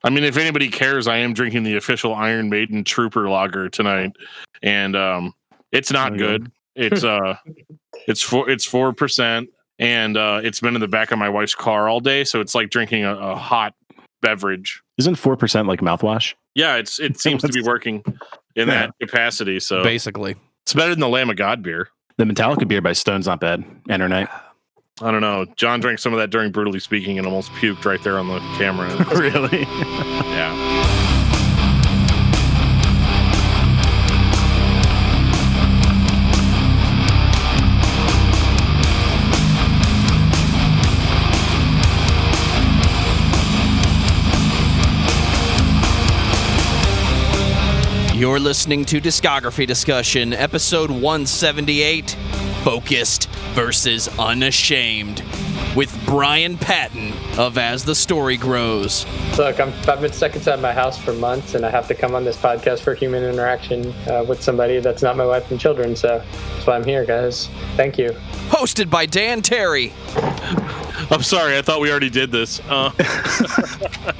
I mean, if anybody cares, I am drinking the official Iron Maiden Trooper Lager tonight, and it's not good. It's 4%, and it's been in the back of my wife's car all day, so it's like drinking a hot beverage. Isn't 4% like mouthwash? Yeah, it seems to be working in that capacity. So basically, it's better than the Lamb of God beer. The Metallica beer by Stone's not bad. Enter night. I don't know. John drank some of that during Brutally Speaking and almost puked right there on the camera. Really? Yeah. You're listening to Discography Discussion, episode 178, Focused versus Unashamed, with Bryan Patton of As the Story Grows. Look, I've been stuck inside my house for months, and I have to come on this podcast for human interaction with somebody that's not my wife and children, so that's why I'm here, guys. Thank you. Hosted by Dan Terry. I'm sorry, I thought we already did this.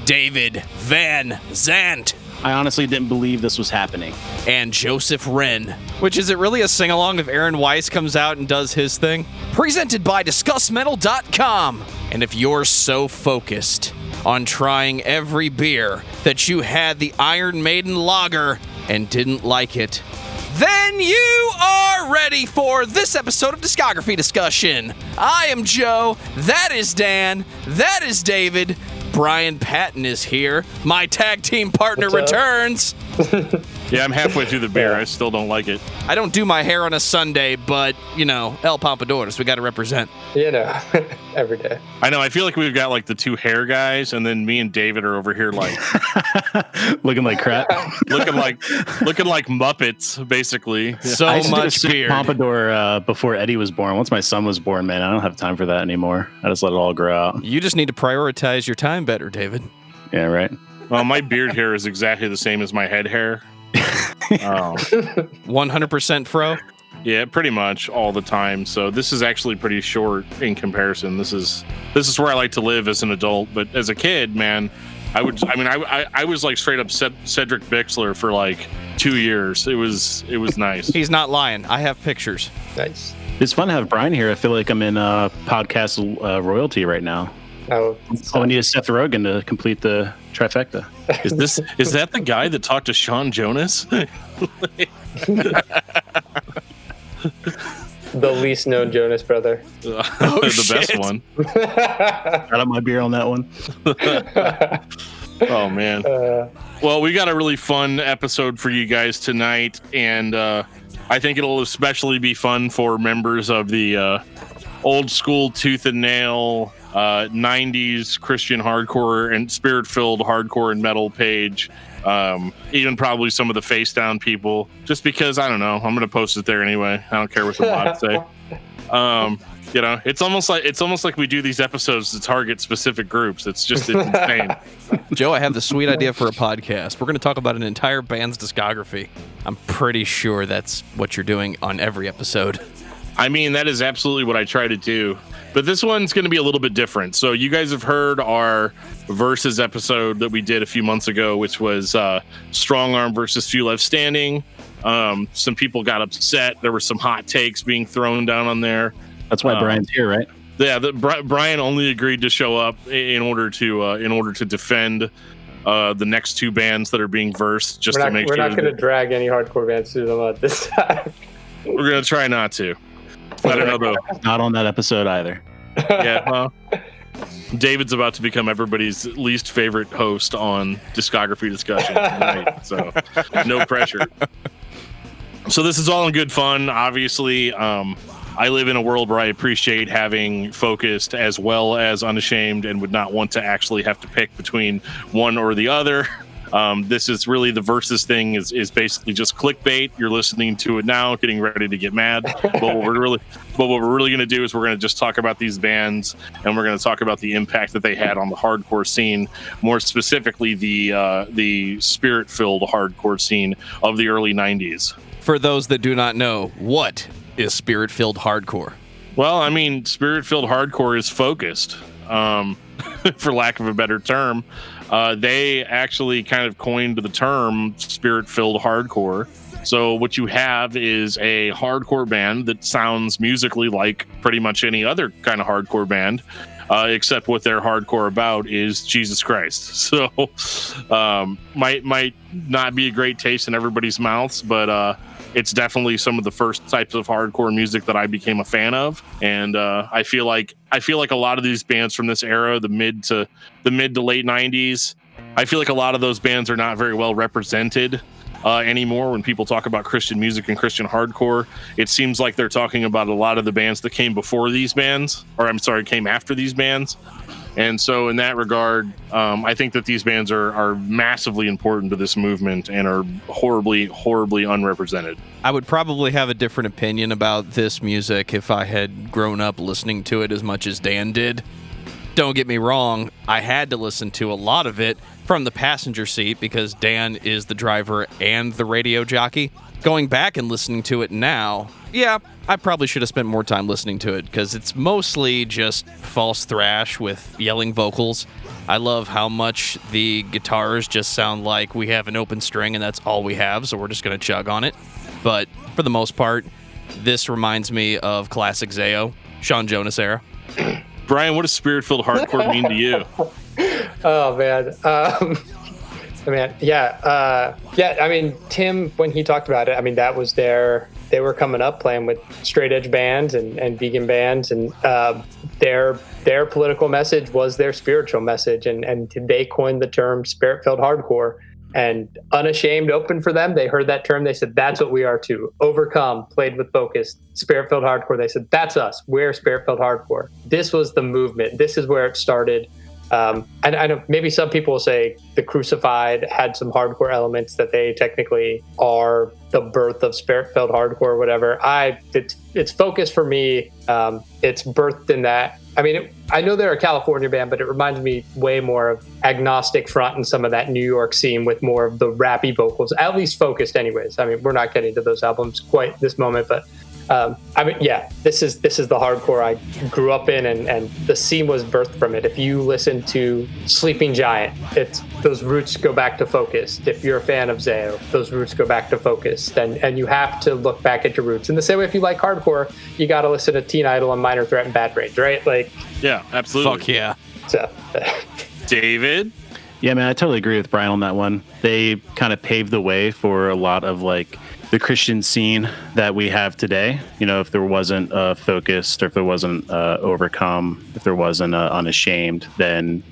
David Van Zandt. I honestly didn't believe this was happening. And Joseph Wren. Which, is it really a sing-along if Aaron Weiss comes out and does his thing? Presented by discussmetal.com. And if you're so focused on trying every beer that you had the Iron Maiden Lager and didn't like it, then you are ready for this episode of Discography Discussion. I am Joe, that is Dan, that is David, Bryan Patton is here. My tag team partner returns. Yeah, I'm halfway through the beer. I still don't like it. I don't do my hair on a Sunday, but, you know, El Pompadours, we got to represent. You know, every day. I know. I feel like we've got like the two hair guys, and then me and David are over here like looking like crap, looking like Muppets, basically. So I much did a beard. Pompadour before Eddie was born. Once my son was born, man, I don't have time for that anymore. I just let it all grow out. You just need to prioritize your time better, David. Yeah, right. Well, my beard hair is exactly the same as my head hair. 100% fro? Yeah, pretty much all the time. So this is actually pretty short in comparison. This is where I like to live as an adult. But as a kid, man, I was like straight up Cedric Bixler for like 2 years. It was nice. He's not lying. I have pictures. Nice. It's fun to have Bryan here. I feel like I'm in podcast royalty right now. Oh, I need a Seth Rogen to complete the trifecta. Is that the guy that talked to Sean Jonas? the least known Jonas brother. The best one. Got up my beer on that one. Oh man. Well, we got a really fun episode for you guys tonight, and I think it'll especially be fun for members of the old school tooth and nail 90s Christian hardcore and spirit-filled hardcore and metal page. Even probably some of the face down people, just because I don't know, I'm gonna post it there anyway. I don't care what the bots say. You know, it's almost like we do these episodes to target specific groups. It's insane. Joe, I have the sweet idea for a podcast. We're going to talk about an entire band's discography. I'm pretty sure that's what you're doing on every episode. I mean, that is absolutely what I try to do. But this one's going to be a little bit different. So you guys have heard our Versus episode that we did a few months ago, which was Strong Arm versus Few Left Standing. Some people got upset. There were some hot takes being thrown down on there. That's why Bryan's here, right? Yeah, Bryan only agreed to show up in order to defend the next two bands that are being versed. Just to make sure we're not going to drag any hardcore bands through the mud this time. We're going to try not to. I don't know though. Not on that episode either. Yeah, well, David's about to become everybody's least favorite host on Discography Discussion tonight, so no pressure. So this is all in good fun. Obviously, I live in a world where I appreciate having Focused as well as Unashamed, and would not want to actually have to pick between one or the other. This is really the Versus thing is basically just clickbait. You're listening to it now, getting ready to get mad. But what we're really going to do is we're going to just talk about these bands, and we're going to talk about the impact that they had on the hardcore scene, more specifically the spirit-filled hardcore scene of the early 90s. For those that do not know, what is spirit-filled hardcore? Well, I mean, spirit-filled hardcore is focused. For lack of a better term. they actually kind of coined the term spirit-filled hardcore. So what you have is a hardcore band that sounds musically like pretty much any other kind of hardcore band, except what they're hardcore about is Jesus Christ. So might not be a great taste in everybody's mouths, but it's definitely some of the first types of hardcore music that I became a fan of. And I feel like a lot of these bands from this era, the mid to late 90s, I feel like a lot of those bands are not very well represented anymore. When people talk about Christian music and Christian hardcore, it seems like they're talking about a lot of the bands that came before these bands, or came after these bands. And so in that regard, I think that these bands are massively important to this movement and are horribly, horribly unrepresented. I would probably have a different opinion about this music if I had grown up listening to it as much as Dan did. Don't get me wrong, I had to listen to a lot of it from the passenger seat because Dan is the driver and the radio jockey. Going back and listening to it now, yeah, I probably should have spent more time listening to it because it's mostly just false thrash with yelling vocals. I love how much the guitars just sound like we have an open string and that's all we have, so we're just going to chug on it. But for the most part, this reminds me of classic Zao, Sean Jonas era. Brian, what does spirit-filled hardcore mean to you? Oh, man. I mean, Tim, when he talked about it, I mean, that was they were coming up playing with straight edge bands and vegan bands, and their political message was their spiritual message, and they coined the term spirit-filled hardcore. And Unashamed opened for them. They heard that term. They said, that's what we are too. Overcome, played with focus, spirit-filled hardcore. They said, that's us. We're spirit-filled hardcore. This was the movement. This is where it started. And I know maybe some people will say the Crucified had some hardcore elements, that they technically are the birth of spirit-filled hardcore or whatever. It's focus for me. It's birthed in that. I mean, I know they're a California band, but it reminds me way more of Agnostic Front and some of that New York scene with more of the rappy vocals, at least focused anyways. I mean, we're not getting to those albums quite this moment, but this is the hardcore I grew up in, and the scene was birthed from it. If you listen to Sleeping Giant, those roots go back to Focused. If you're a fan of Zao, those roots go back to Focused, and you have to look back at your roots. In the same way, if you like hardcore, you got to listen to Teen Idol and Minor Threat and Bad Brains, right? Like, yeah, absolutely. Fuck yeah. So, David? Yeah, man, I totally agree with Brian on that one. They kind of paved the way for a lot of like the Christian scene that we have today. You know, if there wasn't Focused, or if there wasn't Overcome, if there wasn't Unashamed, then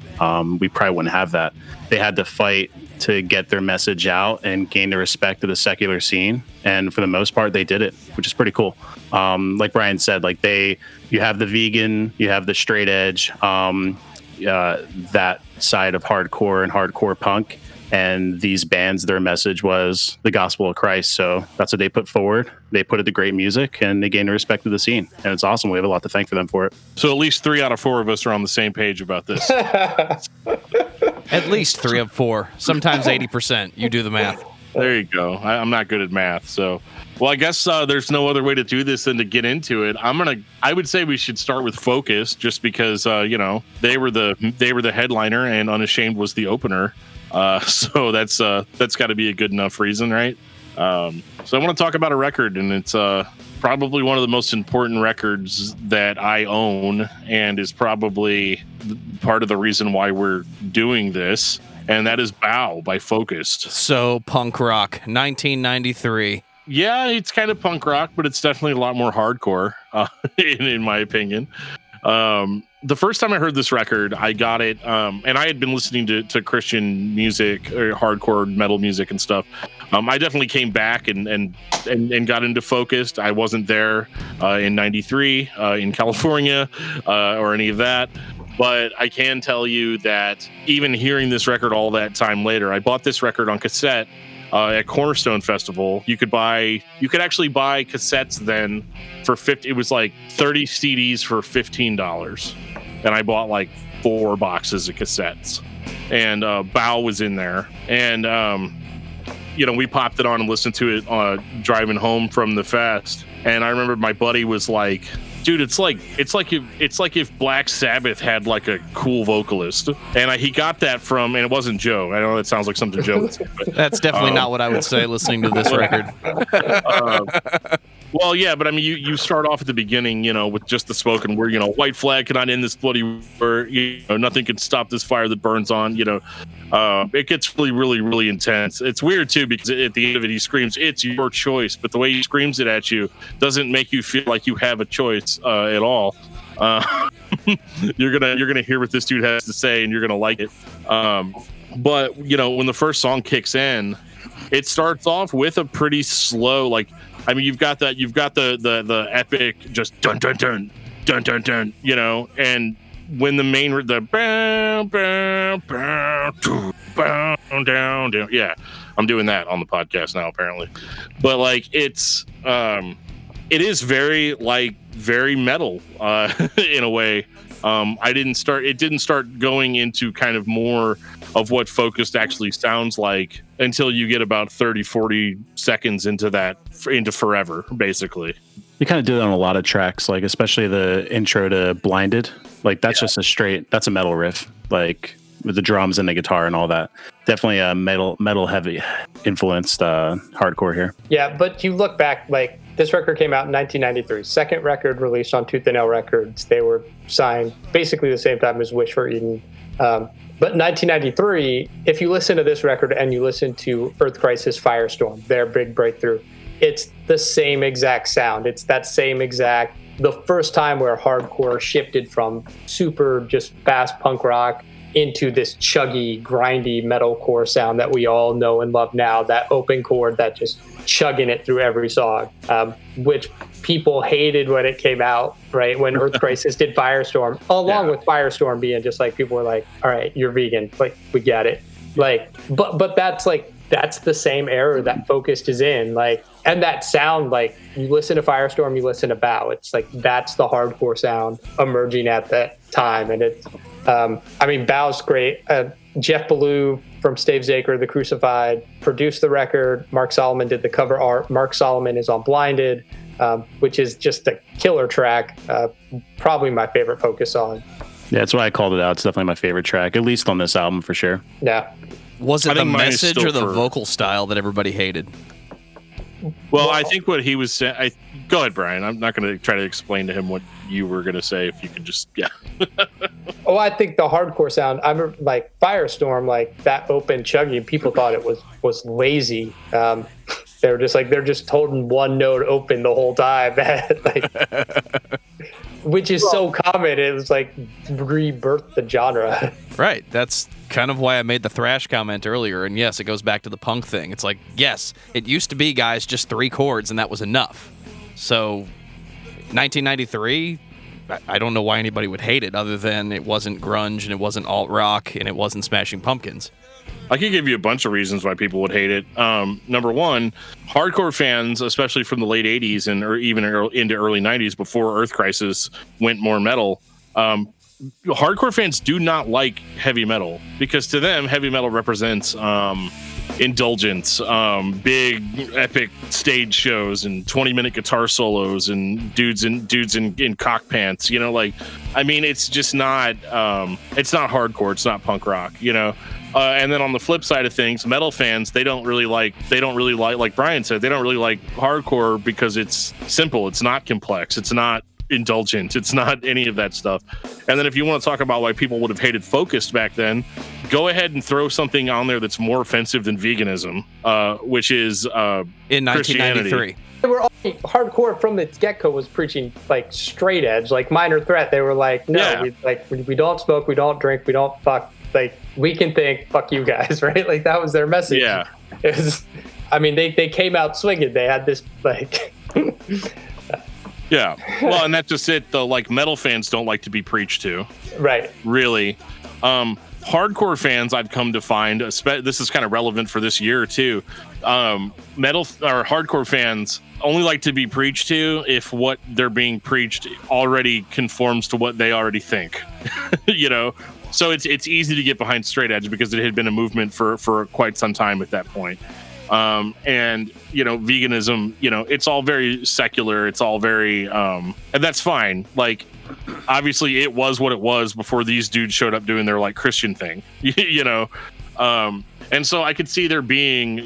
we probably wouldn't have that. They had to fight to get their message out and gain the respect of the secular scene, and for the most part, they did it, which is pretty cool. Like Brian said, like you have the vegan, you have the straight edge, that side of hardcore and hardcore punk. And these bands, their message was the gospel of Christ. So that's what they put forward. They put it to great music, and they gained the respect of the scene. And it's awesome. We have a lot to thank for them for it. So at least 3 out of 4 of us are on the same page about this. At least 3 of 4. Sometimes 80%. You do the math. There you go. I'm not good at math, so. Well, I guess there's no other way to do this than to get into it. I would say we should start with Focus, just because they were the headliner and Unashamed was the opener. So that's got to be a good enough reason, right? So I want to talk about a record, and it's probably one of the most important records that I own, and is probably part of the reason why we're doing this, and that is Bow by Focused. So punk rock, 1993. Yeah, it's kind of punk rock, but it's definitely a lot more hardcore, in my opinion. The first time I heard this record, I got it, and I had been listening to Christian music, or hardcore metal music and stuff. I definitely came back and got into Focused. I wasn't there in '93 in California or any of that, but I can tell you that even hearing this record all that time later, I bought this record on cassette at Cornerstone Festival. You could actually buy cassettes then for $50. It was like 30 CDs for $15, and I bought like 4 boxes of cassettes. And Bow was in there, and we popped it on and listened to it driving home from the fest. And I remember my buddy was like, Dude, it's like if Black Sabbath had like a cool vocalist, and he got that from, and it wasn't Joe. I know that sounds like something Joe would say, but That's definitely not what I would say listening to this record. well, yeah, but I mean, you start off at the beginning, with just the spoken word, white flag cannot end this bloody war, nothing can stop this fire that burns on, it gets really, really, really intense. It's weird too, because at the end of it, he screams, "It's your choice," but the way he screams it at you doesn't make you feel like you have a choice at all. You're gonna hear what this dude has to say, and you're gonna like it. But when the first song kicks in, it starts off with a pretty slow, you've got the epic just dun dun dun dun dun dun, and when the main down, yeah, I'm doing that on the podcast now apparently, but it is very metal in a way. It didn't start going into kind of more of what Focused actually sounds like until you get about 30-40 seconds into Forever, basically. You kind of do that on a lot of tracks, especially the intro to Blinded. That's just that's a metal riff, with the drums and the guitar and all that. Definitely a metal heavy influenced hardcore here. Yeah, but you look back, this record came out in 1993. Second record released on Tooth and Nail Records. They were signed basically the same time as Wish for Eden. But 1993, if you listen to this record and you listen to Earth Crisis Firestorm, their big breakthrough, it's the same exact sound. It's that same exact, the first time where hardcore shifted from super just fast punk rock into this chuggy, grindy metalcore sound that we all know and love now, that open chord that just chugging it through every song, which people hated when it came out, right? When Earth Crisis did Firestorm, along with Firestorm being just people were like, all right, you're vegan. We get it. But that's the same era that Focused is in. And that sound, you listen to Firestorm, you listen to Bow. It's that's the hardcore sound emerging at that time. And it's, Bow's great. Jeff Ballou from Stavesacre, The Crucified, produced the record. Mark Solomon did the cover art. Mark Solomon is on Blinded, which is just a killer track. Probably my favorite Focus song. Yeah, that's why I called it out. It's definitely my favorite track, at least on this album for sure. Yeah. Was it the message or the vocal style that everybody hated? Well, I think what he was saying. Go ahead, Brian. I'm not going to try to explain to him what you were going to say. If you could just, Oh, I think the hardcore sound. I remember Firestorm, that open chuggy. People thought it was lazy. They were just they're just holding one note open the whole time, which is so common. It was rebirthed the genre. Right. That's kind of why I made the thrash comment earlier. And yes, it goes back to the punk thing. It's yes, it used to be, guys, just 3 chords and that was enough. So 1993, I don't know why anybody would hate it other than it wasn't grunge and it wasn't alt rock and it wasn't Smashing Pumpkins. I could give you a bunch of reasons why people would hate it. Number one, hardcore fans, especially from the late 80s or even into early 90s before Earth Crisis went more metal, hardcore fans do not like heavy metal because to them, heavy metal represents indulgence, big epic stage shows and 20-minute guitar solos and dudes in cock pants. It's just not. It's not hardcore. It's not punk rock. And then on the flip side of things, metal fans, they don't really like, like Brian said, they don't really like hardcore because it's simple. It's not complex. It's not indulgent. It's not any of that stuff. And then if you want to talk about why people would have hated Focused back then, go ahead and throw something on there that's more offensive than veganism, which is in 1993. They were all hardcore from the get-go was preaching straight edge, Minor Threat. They were we don't smoke, we don't drink, we don't fuck. We can think, fuck you guys, right? That was their message. Yeah. It was, they came out swinging. They had this Yeah. Well, and that's just it though. Metal fans don't like to be preached to. Right. Really. Hardcore fans, I've come to find, this is kind of relevant for this year too. Metal or hardcore fans only like to be preached to if what they're being preached already conforms to what they already think. So it's easy to get behind straight edge because it had been a movement for quite some time at that point. And veganism, it's all very secular. It's all very, and that's fine. Like, obviously, it was what it was before these dudes showed up doing their like Christian thing, And so I could see there being,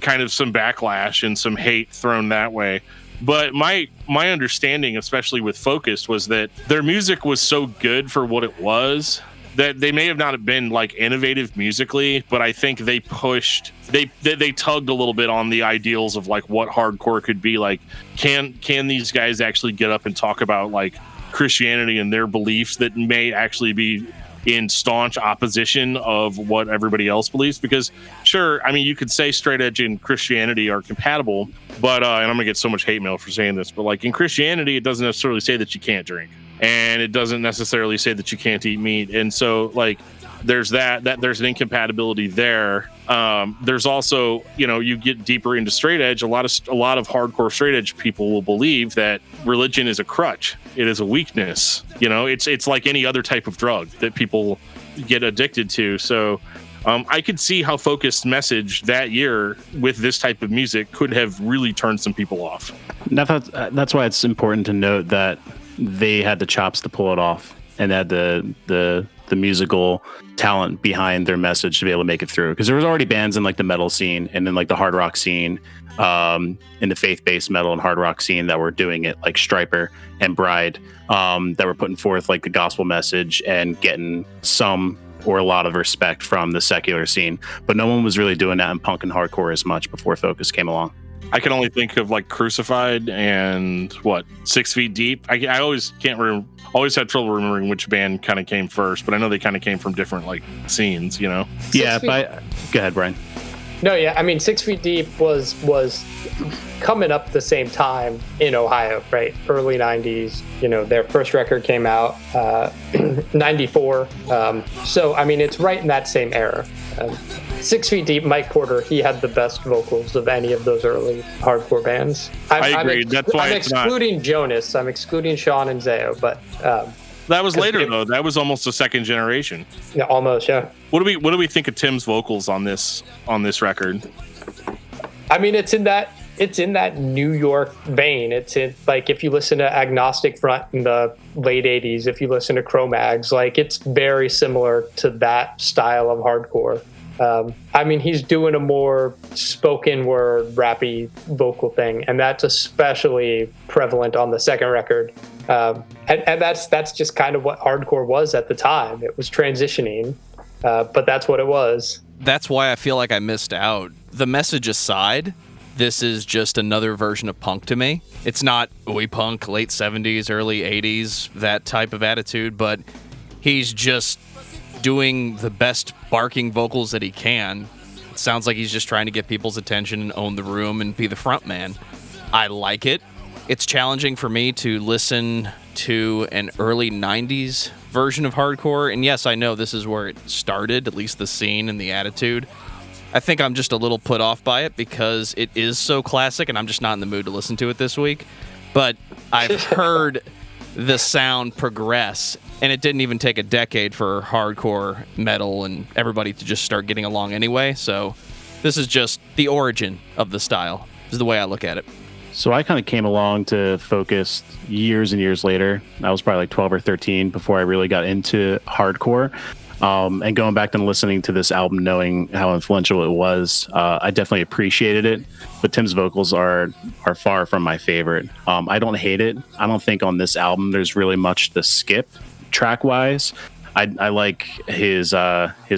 kind of some backlash and some hate thrown that way. But my understanding, especially with Focused, was that their music was so good for what it was that they may have not been like innovative musically, but I think they pushed, they tugged a little bit on the ideals of like what hardcore could be. Like, can these guys actually get up and talk about like Christianity and their beliefs that may actually be in staunch opposition of what everybody else believes? Because sure, I mean, you could say straight edge and Christianity are compatible, but and I'm gonna get so much hate mail for saying this, but like in Christianity, it doesn't necessarily say that you can't drink, and it doesn't necessarily say that you can't eat meat. And so like there's that there's an incompatibility there. There's also, you get deeper into straight edge, a lot of hardcore straight edge people will believe that religion is a crutch. It is a weakness. It's like any other type of drug that people get addicted to. So I could see how Focused message that year with this type of music could have really turned some people off. That's why it's important to note that they had the chops to pull it off and had the musical talent behind their message to be able to make it through. Because there was already bands in like the metal scene and then like the hard rock scene, in the faith-based metal and hard rock scene that were doing it, like Stryper and Bride, that were putting forth like the gospel message and getting some or a lot of respect from the secular scene. But no one was really doing that in punk and hardcore as much before Focus came along. I can only think of like Crucified and 6 Feet Deep. I always can't remember. Always had trouble remembering which band kind of came first, but I know they kind of came from different like scenes, Yeah, but go ahead, Brian. No, yeah, I mean 6 Feet Deep was coming up the same time in Ohio, right? Early 90s. Their first record came out 94. So I mean it's right in that same era. 6 Feet Deep, Mike Porter, he had the best vocals of any of those early hardcore bands. I agree. That's why I'm excluding Jonas. I'm excluding Sean and Zayo, but that was later though. That was almost a second generation. Yeah, almost. Yeah. What do we think of Tim's vocals on this record? I mean, it's in that New York vein. It's in, like, if you listen to Agnostic Front in the late 80s, if you listen to Cro-Mags, like, it's very similar to that style of hardcore. I mean, he's doing a more spoken word, rappy vocal thing, and that's especially prevalent on the second record. And that's just kind of what hardcore was at the time. It was transitioning, but that's what it was. That's why I feel like I missed out. The message aside, this is just another version of punk to me. It's not oi punk, late 70s, early 80s, that type of attitude, but he's just doing the best barking vocals that he can. It sounds like he's just trying to get people's attention and own the room and be the front man. I like it. It's challenging for me to listen to an early 90s version of hardcore, and yes, I know this is where it started, at least the scene and the attitude. I think I'm just a little put off by it because it is so classic and I'm just not in the mood to listen to it this week. But I've heard the sound progress, and it didn't even take a decade for hardcore metal and everybody to just start getting along anyway. So this is just the origin of the style, is the way I look at it. So I kind of came along to Focus years and years later. I was probably like 12 or 13 before I really got into hardcore. And going back and listening to this album, knowing how influential it was, I definitely appreciated it. But Tim's vocals are far from my favorite. I don't hate it. I don't think on this album there's really much to skip track-wise. I like his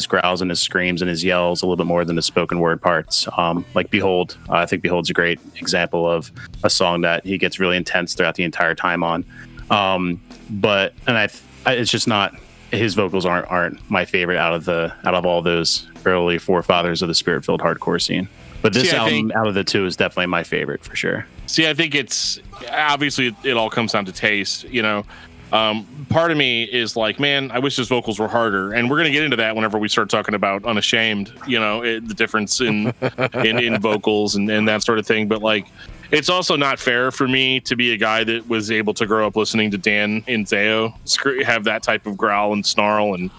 growls and his screams and his yells a little bit more than the spoken word parts. Like Behold, I think Behold's a great example of a song that he gets really intense throughout the entire time on. But it's just not. His vocals aren't my favorite out of all those early forefathers of the spirit-filled hardcore scene. But this album, out of the two, is definitely my favorite for sure. See, I think it's obviously it all comes down to taste. Part of me is like, man, I wish his vocals were harder, and we're gonna get into that whenever we start talking about Unashamed. The difference in vocals and that sort of thing. But like, it's also not fair for me to be a guy that was able to grow up listening to Dan and Zayo have that type of growl and snarl, and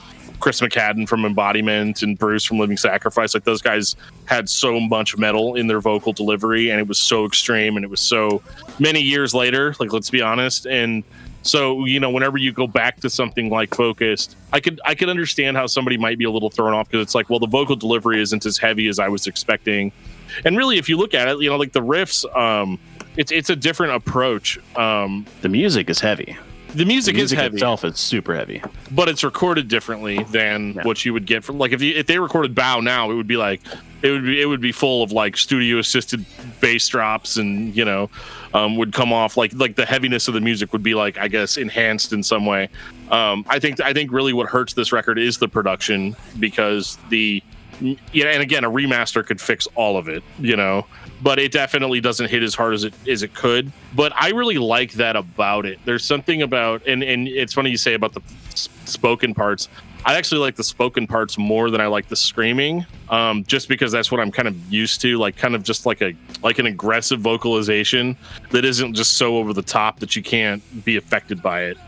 Chris McCadden from Embodiment and Bruce from Living Sacrifice. Like those guys had so much metal in their vocal delivery, and it was so extreme, and it was so many years later. Like, let's be honest. And so, you know, whenever you go back to something like Focused, I could understand how somebody might be a little thrown off because it's like, well, the vocal delivery isn't as heavy as I was expecting. And really, if you look at it, you know, like the riffs, it's a different approach. The music is heavy. The music is heavy itself is super heavy, but it's recorded differently than what you would get from like if they recorded Bow now, it would be like it would be full of like studio assisted bass drops, and you know would come off like the heaviness of the music would be like, I guess, enhanced in some way. I think really what hurts this record is the production, because and again, a remaster could fix all of it, you know, but it definitely doesn't hit as hard as it could. But I really like that about it. There's something about, and it's funny you say about the spoken parts. I actually like the spoken parts more than I like the screaming, just because that's what I'm kind of used to, like kind of just like an aggressive vocalization that isn't just so over the top that you can't be affected by it.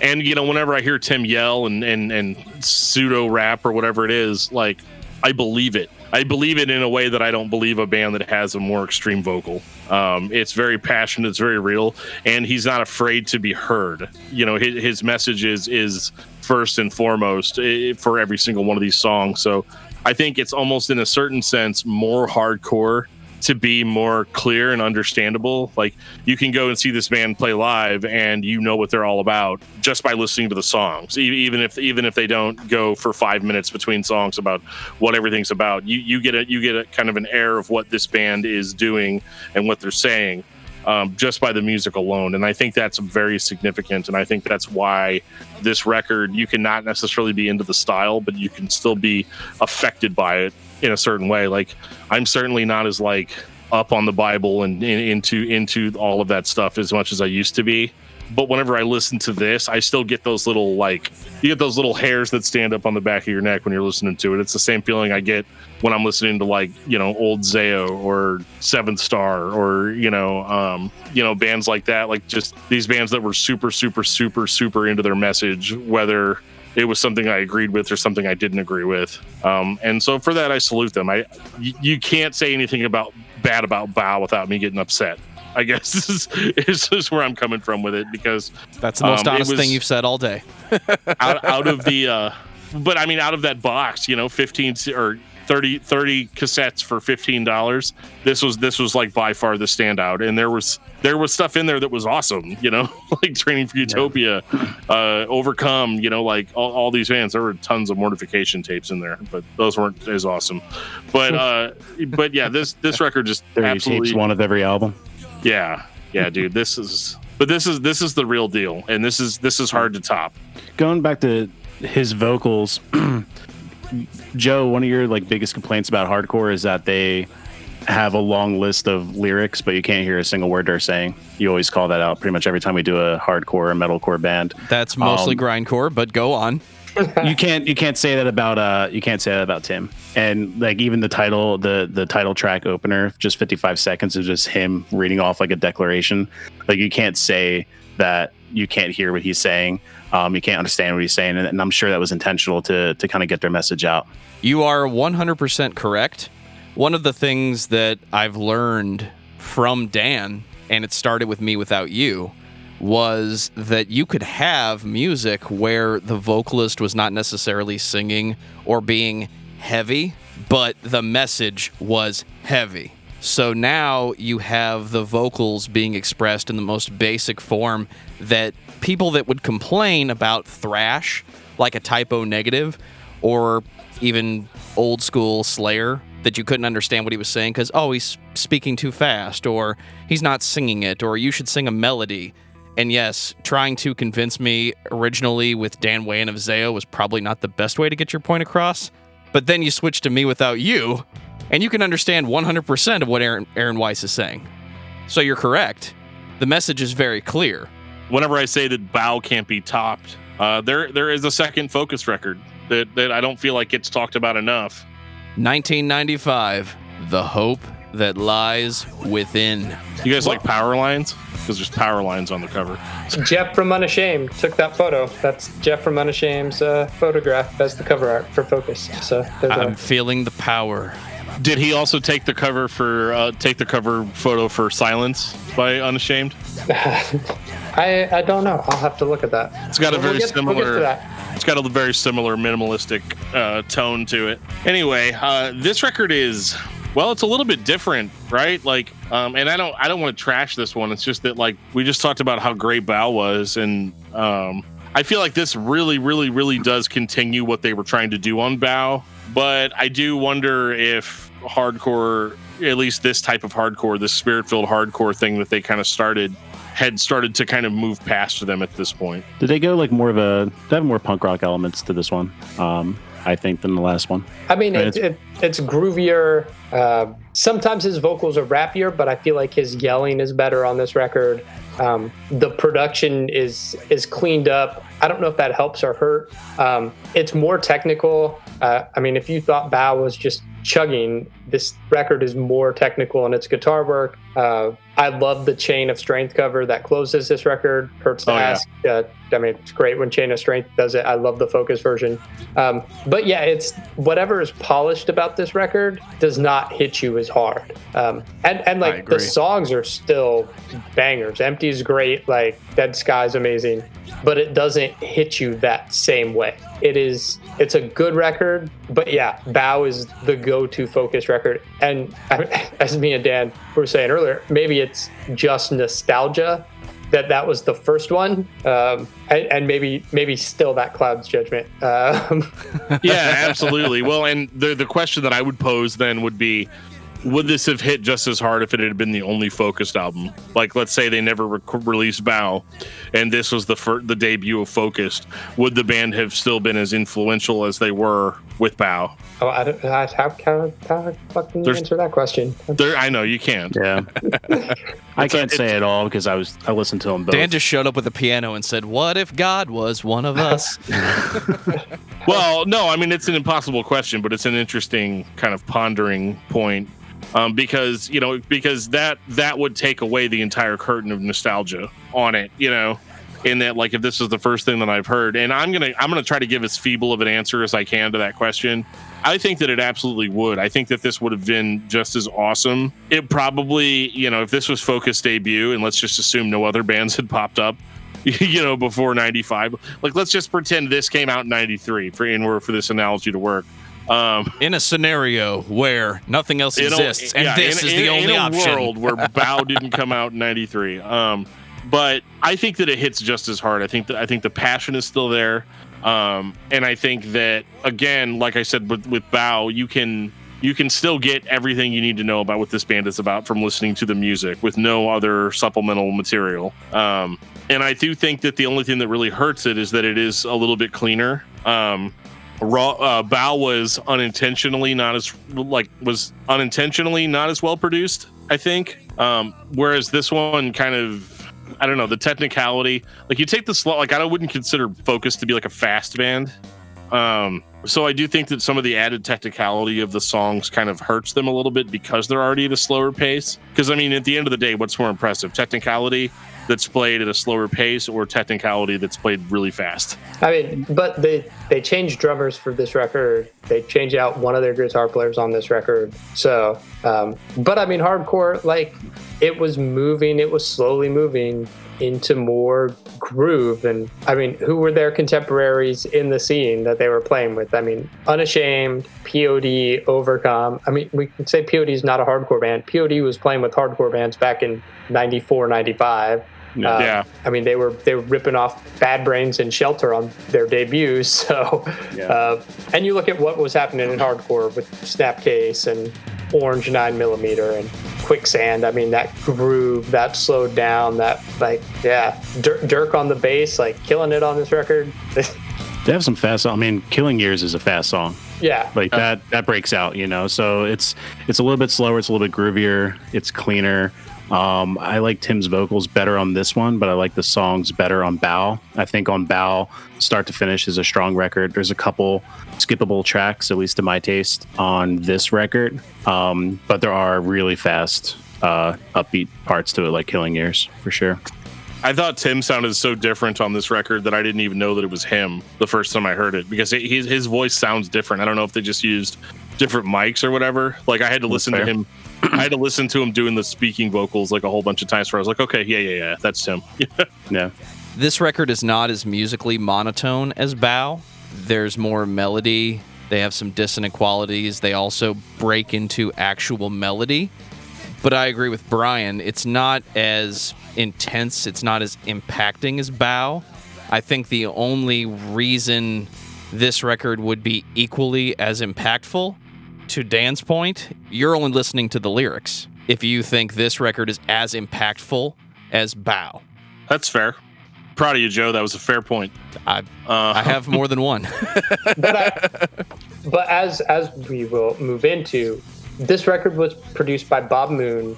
And, you know, whenever I hear Tim yell and pseudo rap or whatever it is, like, I believe it. I believe it in a way that I don't believe a band that has a more extreme vocal. It's very passionate. It's very real. And he's not afraid to be heard. You know, his message is first and foremost for every single one of these songs. So I think it's almost in a certain sense more hardcore to be more clear and understandable. Like, you can go and see this band play live and you know what they're all about just by listening to the songs, even if they don't go for 5 minutes between songs about what everything's about. You get a kind of an air of what this band is doing and what they're saying, just by the music alone. And I think that's very significant, and I think that's why this record, you cannot necessarily be into the style, but you can still be affected by it in a certain way. Like, I'm certainly not as like up on the Bible and into all of that stuff as much as I used to be. But whenever I listen to this, I still get those little, like, you get those little hairs that stand up on the back of your neck when you're listening to it. It's the same feeling I get when I'm listening to, like, you know, old Zao or Seventh Star or, you know, bands like that. Like, just these bands that were super, super, super, super into their message, whether it was something I agreed with or something I didn't agree with. And so for that, I salute them. You can't say anything bad about Bow without me getting upset. I guess this is where I'm coming from with it, because that's the most honest thing you've said all day. out of that box, you know, 15 or 30 cassettes for $15. This was like by far the standout, and there was stuff in there that was awesome, you know, like Training for Utopia, Overcome, you know, like all these bands. There were tons of Mortification tapes in there, but those weren't as awesome. But yeah, this record just 30 absolutely tapes, one of every album. Yeah, dude. This is the real deal, and this is hard to top. Going back to his vocals, Joe, one of your like biggest complaints about hardcore is that they have a long list of lyrics, but you can't hear a single word they're saying. You always call that out pretty much every time we do a hardcore or metalcore band. That's mostly grindcore, but go on. You can't say that about Tim. And like even the title track opener, just 55 seconds of just him reading off like a declaration. Like, you can't say that you can't hear what he's saying. You can't understand what he's saying, and I'm sure that was intentional to kind of get their message out. You are 100% correct. One of the things that I've learned from Dan, and it started with Me Without You, was that you could have music where the vocalist was not necessarily singing or being heavy, but the message was heavy. So now you have the vocals being expressed in the most basic form that people that would complain about thrash, like a Typo Negative, or even old school Slayer, that you couldn't understand what he was saying because, he's speaking too fast, or he's not singing it, or you should sing a melody. And yes, trying to convince me originally with Dan Wayne of Zao was probably not the best way to get your point across. But then you switch to Me Without You, and you can understand 100% of what Aaron Weiss is saying. So you're correct. The message is very clear. Whenever I say that Bow can't be topped, there is a second Focus record that I don't feel like gets talked about enough. 1995, The Hope that lies within. You guys like power lines? Because there's power lines on the cover. Jeff from Unashamed took that photo. That's Jeff from Unashamed's photograph as the cover art for Focus. So I'm feeling the power. Did he also take the cover photo for Silence by Unashamed? I don't know. I'll have to look at that. It's got a very similar. We'll get to that. It's got a very similar minimalistic tone to it. Anyway, this record is, well, it's a little bit different, right? Like, and I don't want to trash this one. It's just that, like, we just talked about how great Bow was, and I feel like this really, really, really does continue what they were trying to do on Bow. But I do wonder if hardcore, at least this type of hardcore, this spirit-filled hardcore thing that they kind of had started to kind of move past them at this point. Did they go like more of they have more punk rock elements to this one, I think, than the last one. I mean, right? It's groovier. Sometimes his vocals are rappier, but I feel like his yelling is better on this record. The production is cleaned up. I don't know if that helps or hurt. It's more technical. I mean, if you thought Bow was just chugging, this record is more technical in its guitar work. I love the Chain of Strength cover that closes this record. Hurts to ask. I mean, it's great when Chain of Strength does it. I love the Focus version. But yeah, it's whatever is polished about this record does not hit you as hard. And like the songs are still bangers. Empty is great. Like Dead Sky's amazing, but it doesn't hit you that same way. It's a good record, but yeah, Bow is the go-to Focus record. And as me and Dan were saying earlier, maybe it's just nostalgia that was the first one, and maybe still that clouds judgment. Yeah, absolutely. Well, and the question that I would pose then would be, would this have hit just as hard if it had been the only Focused album? Like, let's say they never released Bow, and this was the debut of Focused. Would the band have still been as influential as they were with Bow? Oh, how fucking answer that question? I know you can't. Yeah, I can't say it all because I listened to them both. Dan just showed up with a piano and said, "What if God was one of us?" Well, no, I mean, it's an impossible question, but it's an interesting kind of pondering point. Because that would take away the entire curtain of nostalgia on it, in that, like, if this is the first thing that I've heard, and I'm gonna try to give as feeble of an answer as I can to that question. I think that it absolutely would. I think that this would have been just as awesome. It probably, if this was Focus debut, and let's just assume no other bands had popped up, before 95. Like, let's just pretend this came out in 93 for this analogy to work. In a scenario where nothing else exists, and this is the only option. In a world where Bow didn't come out in 93. But I think that it hits just as hard. I think the passion is still there. And I think that, again, like I said, with Bow, you can still get everything you need to know about what this band is about from listening to the music with no other supplemental material. And I do think that the only thing that really hurts it is that it is a little bit cleaner. Bow was unintentionally not as well produced, I think. Whereas this one kind of, I don't know, the technicality, like you take the slow, like I wouldn't consider Focus to be like a fast band. So I do think that some of the added technicality of the songs kind of hurts them a little bit because they're already at a slower pace. Because I mean, at the end of the day, what's more impressive? Technicality that's played at a slower pace or technicality that's played really fast? I mean, but they changed drummers for this record. They changed out one of their guitar players on this record. So, but I mean, hardcore, like, it was slowly moving into more groove. And I mean, who were their contemporaries in the scene that they were playing with? I mean, Unashamed, POD, Overcome. I mean, we can say POD is not a hardcore band. POD was playing with hardcore bands back in 94, 95. Yeah. I mean, they were ripping off Bad Brains and Shelter on their debuts. So, and you look at what was happening in hardcore with Snapcase and Orange 9mm and Quicksand. I mean, that groove, that slowed down, that, like, Dirk on the bass, like, killing it on this record. They have some fast songs. I mean, Killing Years is a fast song. Yeah. Like that breaks out, So it's a little bit slower, it's a little bit groovier, it's cleaner. I like Tim's vocals better on this one, but I like the songs better on Bow. I think on Bow, start to finish is a strong record. There's a couple skippable tracks, at least to my taste, on this record. But there are really fast, upbeat parts to it, like Killing Years, for sure. I thought Tim sounded so different on this record that I didn't even know that it was him the first time I heard it, because his voice sounds different. I don't know if they just used different mics or whatever. Like, I had to listen to him. I had to listen to him doing the speaking vocals like a whole bunch of times where I was like, okay, yeah, that's Tim. Yeah. This record is not as musically monotone as Bow. There's more melody. They have some dissonant qualities. They also break into actual melody. But I agree with Bryan. It's not as intense. It's not as impacting as Bow. I think the only reason this record would be equally as impactful, to Dan's point, you're only listening to the lyrics if you think this record is as impactful as Bow. That's fair. Proud of you, Joe. That was a fair point. I have more than one. But as we will move into, this record was produced by Bob Moon.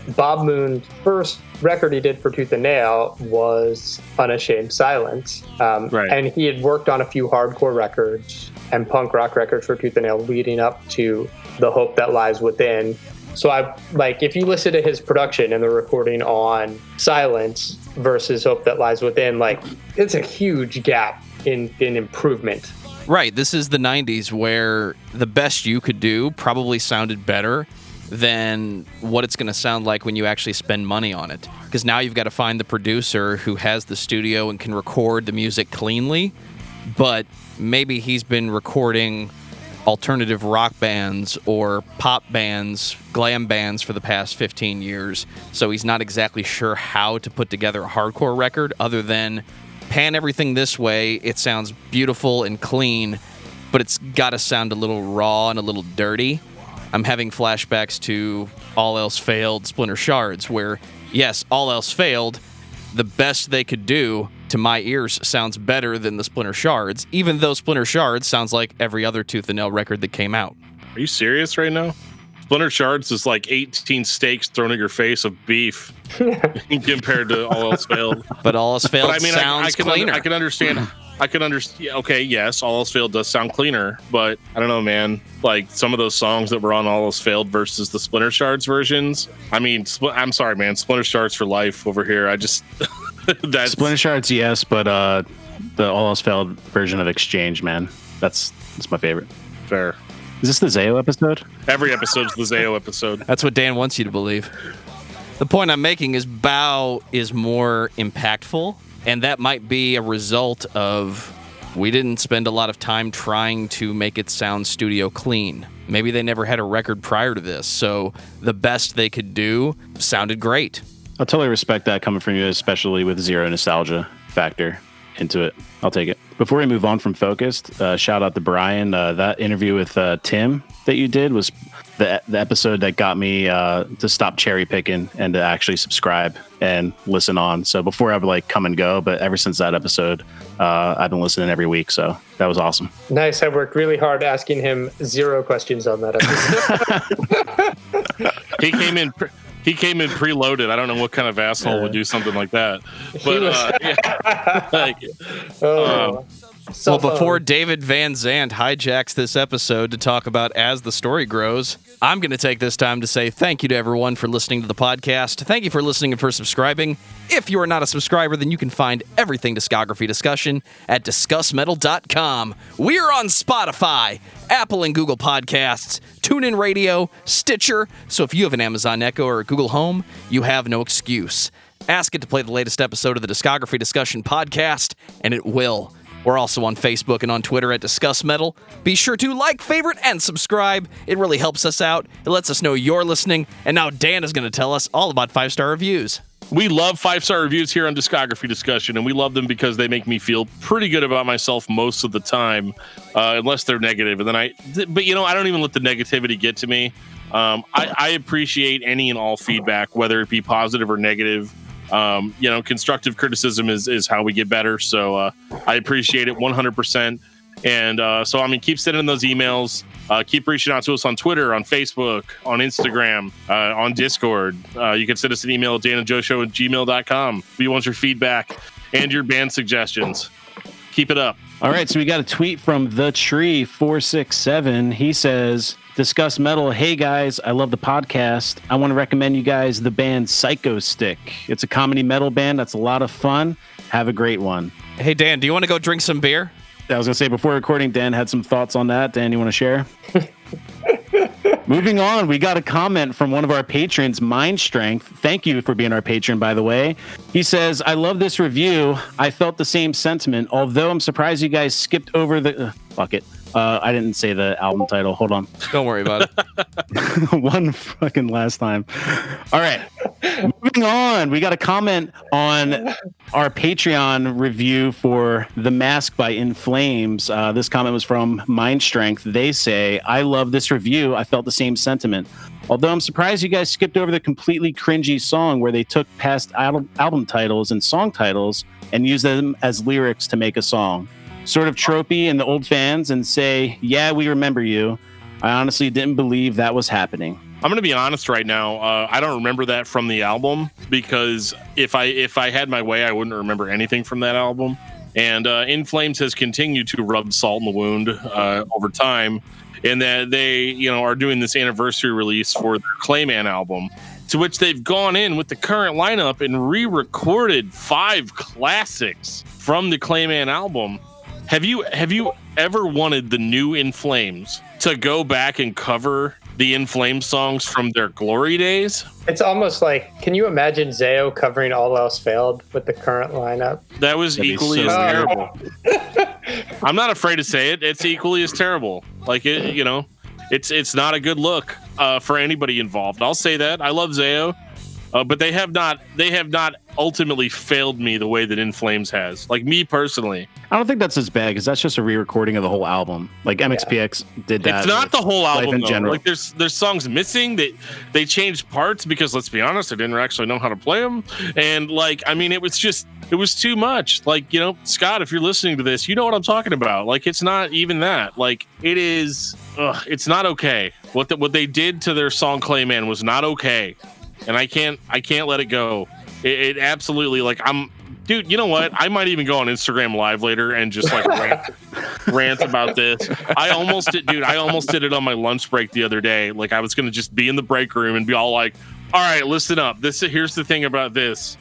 Bob Moon's first record he did for Tooth and Nail was Unashamed Silence. Right. And he had worked on a few hardcore records and punk rock records for Tooth and Nail leading up to The Hope That Lies Within. So if you listen to his production and the recording on Silence versus Hope That Lies Within, it's a huge gap in improvement. Right. This is the 90s where the best you could do probably sounded better than what it's going to sound like when you actually spend money on it. Because now you've got to find the producer who has the studio and can record the music cleanly, but maybe he's been recording alternative rock bands or pop bands, glam bands for the past 15 years, so he's not exactly sure how to put together a hardcore record other than pan everything this way. It sounds beautiful and clean, but it's got to sound a little raw and a little dirty. I'm having flashbacks to All Else Failed, Splinter Shards, where, yes, All Else Failed, the best they could do, to my ears, sounds better than the Splinter Shards, even though Splinter Shards sounds like every other Tooth and Nail record that came out. Are you serious right now? Splinter Shards is like 18 steaks thrown at your face of beef compared to All Else Failed. But All Else Failed sounds cleaner. I can understand. Okay, yes, All Else Failed does sound cleaner, but I don't know, man. Like, some of those songs that were on All Else Failed versus the Splinter Shards versions. I mean, I'm sorry, man. Splinter Shards for life over here. I just... That's... Splinter Shards, yes, but the All Else Failed version of Exchange, man. That's my favorite. Fair. Is this the Zayo episode? Every episode's the Zayo episode. That's what Dan wants you to believe. The point I'm making is Bow is more impactful, and that might be a result of we didn't spend a lot of time trying to make it sound studio clean. Maybe they never had a record prior to this, so the best they could do sounded great. I totally respect that coming from you, especially with zero nostalgia factor into it. I'll take it. Before we move on from Focused, shout out to Bryan. That interview with Tim that you did was the episode that got me to stop cherry picking and to actually subscribe and listen on. So before I would come and go, but ever since that episode, I've been listening every week. So that was awesome. Nice. I worked really hard asking him 0 questions on that episode. He came in preloaded. I don't know what kind of asshole would do something like that. But Well, before David Van Zandt hijacks this episode to talk about As the Story Grows, I'm going to take this time to say thank you to everyone for listening to the podcast. Thank you for listening and for subscribing. If you are not a subscriber, then you can find everything Discography Discussion at discussmetal.com. We are on Spotify, Apple and Google Podcasts, TuneIn Radio, Stitcher. So if you have an Amazon Echo or a Google Home, you have no excuse. Ask it to play the latest episode of the Discography Discussion podcast, and it will. We're also on Facebook and on Twitter at Discuss Metal. Be sure to like, favorite, and subscribe. It really helps us out. It lets us know you're listening. And now Dan is going to tell us all about 5-star reviews. We love 5-star reviews here on Discography Discussion, and we love them because they make me feel pretty good about myself most of the time, unless they're negative. And then I don't even let the negativity get to me. I appreciate any and all feedback, whether it be positive or negative. Constructive criticism is how we get better. So I appreciate it 100%. And so, I mean, keep sending those emails. Keep reaching out to us on Twitter, on Facebook, on Instagram, on Discord. You can send us an email at danandjoeshow@gmail.com. We want your feedback and your band suggestions. Keep it up. All right, so we got a tweet from The Tree 467. He says, Discuss Metal. Hey guys, I love the podcast. I want to recommend you guys the band Psycho Stick. It's a comedy metal band that's a lot of fun. Have a great one. Hey, Dan, do you want to go drink some beer? I was going to say, before recording, Dan had some thoughts on that. Dan, you want to share? Moving on, we got a comment from one of our patrons, Mind Strength. Thank you for being our patron, by the way. He says, I love this review. I felt the same sentiment, although I'm surprised you guys skipped over the... fuck it. I didn't say the album title. Hold on. Don't worry about it. One fucking last time. All right. Moving on. We got a comment on our Patreon review for The Mask by In Flames. This comment was from Mind Strength. They say, I love this review. I felt the same sentiment. Although I'm surprised you guys skipped over the completely cringy song where they took past album titles and song titles and used them as lyrics to make a song. Sort of tropey in the old fans and say, yeah, we remember you. I honestly didn't believe that was happening. I'm going to be honest right now. I don't remember that from the album because if I had my way, I wouldn't remember anything from that album. And In Flames has continued to rub salt in the wound over time, in that they, are doing this anniversary release for their Clayman album, to which they've gone in with the current lineup and re-recorded 5 classics from the Clayman album. Have you ever wanted the new In Flames to go back and cover the In Flames songs from their glory days? It's almost like, can you imagine Zayo covering All Else Failed with the current lineup? That was That'd equally be so as weird. terrible. I'm not afraid to say it. It's equally as terrible. Like it's not a good look for anybody involved. I'll say that. I love Zayo. But they have not ultimately failed me the way that In Flames has. Like me personally. I don't think that's as bad because that's just a re-recording of the whole album. Like MXPX did that. It's not the whole album in though. general. Like there's songs missing that they changed parts because let's be honest, I didn't actually know how to play them. And it was too much. Like, Scott, if you're listening to this, you know what I'm talking about. Like it's not even that. Like it is. It's not okay. What they did to their song Clayman was not okay. And I can't let it go. It absolutely, dude, you know what? I might even go on Instagram Live later and just rant about this. I almost did it on my lunch break the other day. Like I was going to just be in the break room and be all like, all right, listen up. Here's the thing about this.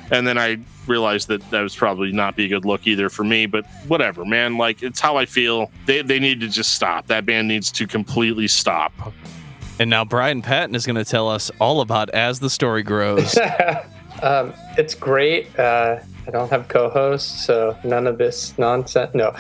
And then I realized that was probably not be a good look either for me, but whatever, man. Like it's how I feel. They need to just stop. That band needs to completely stop. And now Bryan Patton is going to tell us all about As the Story Grows. It's great. I don't have co-hosts, so none of this nonsense. No.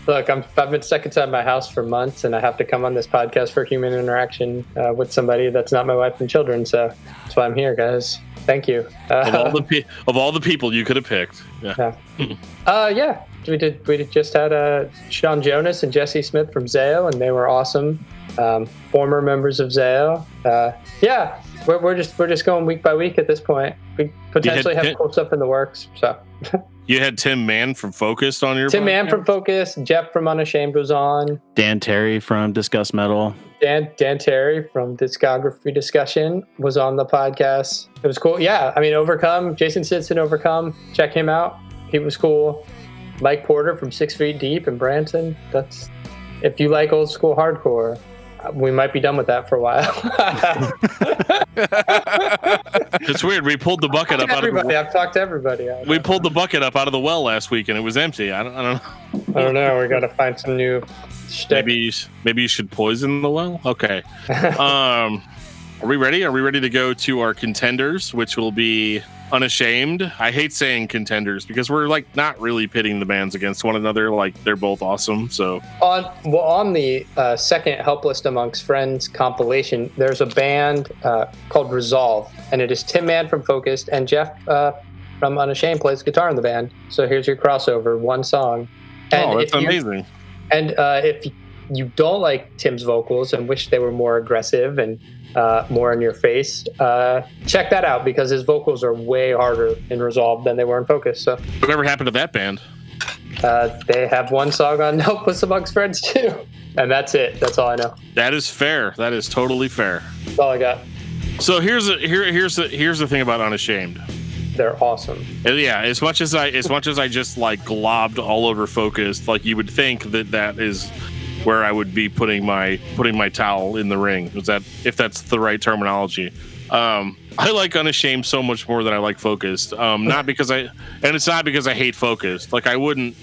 Look, I've been stuck inside my house for months, and I have to come on this podcast for human interaction with somebody that's not my wife and children. So that's why I'm here, guys. Thank you. Of all the people you could have picked. Yeah. Yeah. We just had Sean Jonas and Jesse Smith from Zayo, and they were awesome. Former members of Zayo. Yeah, we're just going week by week at this point. We potentially have cool stuff in the works. So you had Tim Mann from Focus on your Tim podcast? Mann from Focus, Jeff from Unashamed was on. Dan Terry from Discuss Metal. Dan Terry from Discography Discussion was on the podcast. It was cool. Yeah, Overcome. Jason Sitson, Overcome. Check him out. He was cool. Mike Porter from 6 Feet Deep in Branson. That's if you like old school hardcore. We might be done with that for a while. It's weird. We pulled the bucket up out of the well. I've talked to everybody. We pulled the bucket up out of the well last week and it was empty. I don't know. I don't know. We got to find some new shtick. Maybe you should poison the well. Okay. Are we ready? Are we ready to go to our contenders, which will be Unashamed? I hate saying contenders because we're not really pitting the bands against one another. Like they're both awesome. So on the second Helpless Amongst Friends compilation, there's a band called Resolve, and it is Tim Mann from Focused and Jeff from Unashamed plays guitar in the band. So here's your crossover, one song. And that's amazing. And you don't like Tim's vocals and wish they were more aggressive and more in your face, check that out, because his vocals are way harder in Resolve than they were in Focus. So Whatever happened to that band? they have one song on Helpless Amongst Friends too, and that's it. That's all I know. That is fair. That is totally fair. That's all I got. So here's the thing about Unashamed. They're awesome. Yeah, as much as I just like globbed all over Focus, like you would think that is where I would be putting my towel in the ring. If that's the right terminology. I like Unashamed so much more than I like Focused. It's not because I hate Focused. Like I wouldn't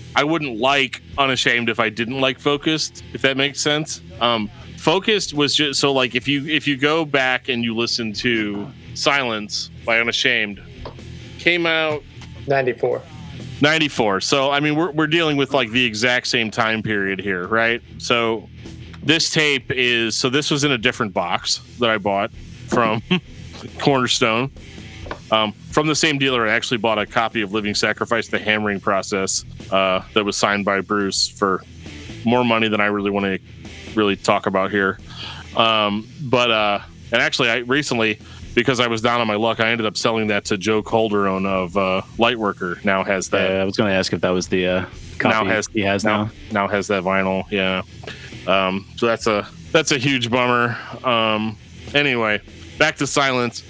like Unashamed if I didn't like Focused, if that makes sense. Focused was just so like if you go back and you listen to Silence by Unashamed, came out 94. So I mean we're dealing with like the exact same time period here, right? So this tape this was in a different box that I bought from Cornerstone. From the same dealer, I actually bought a copy of Living Sacrifice: The Hammering Process that was signed by Bruce for more money than I really want to really talk about here. And actually, I recently, because I was down on my luck, I ended up selling that to Joe Calderon of Lightworker. Now has that. I was going to ask if that was the copy he has now. Now has that vinyl. Yeah. So that's a huge bummer. Anyway, back to Silence.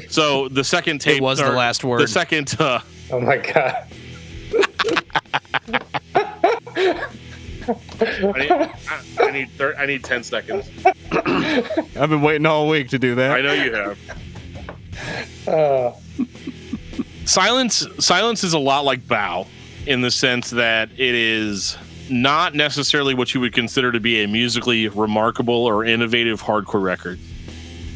So the second tape It was the last word. The second. Oh my god. I need 10 seconds. I've been waiting all week to do that. I know you have. Silence is a lot like Bow in the sense that it is not necessarily what you would consider to be a musically remarkable or innovative hardcore record.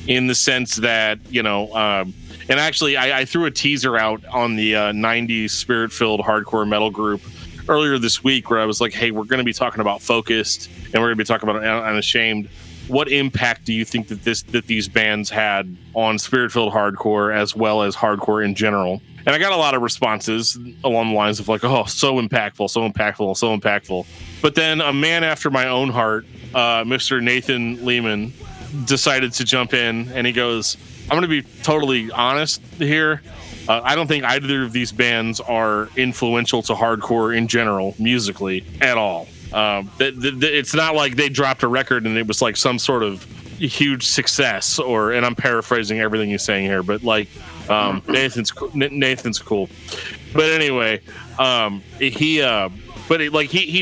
In the sense that, and actually I threw a teaser out on the 90s spirit-filled hardcore metal group earlier this week where I was like, hey, we're going to be talking about Focused and we're going to be talking about Unashamed. What impact do you think that these bands had on spirit-filled hardcore as well as hardcore in general? And I got a lot of responses along the lines of like, oh, so impactful. But then a man after my own heart, Mr. Nathan Lehman, decided to jump in and he goes, I'm going to be totally honest here. I don't think either of these bands are influential to hardcore in general, musically, at all. It's not like they dropped a record and it was like some sort of huge success, and I'm paraphrasing everything he's saying here, but like Nathan's cool. But anyway, he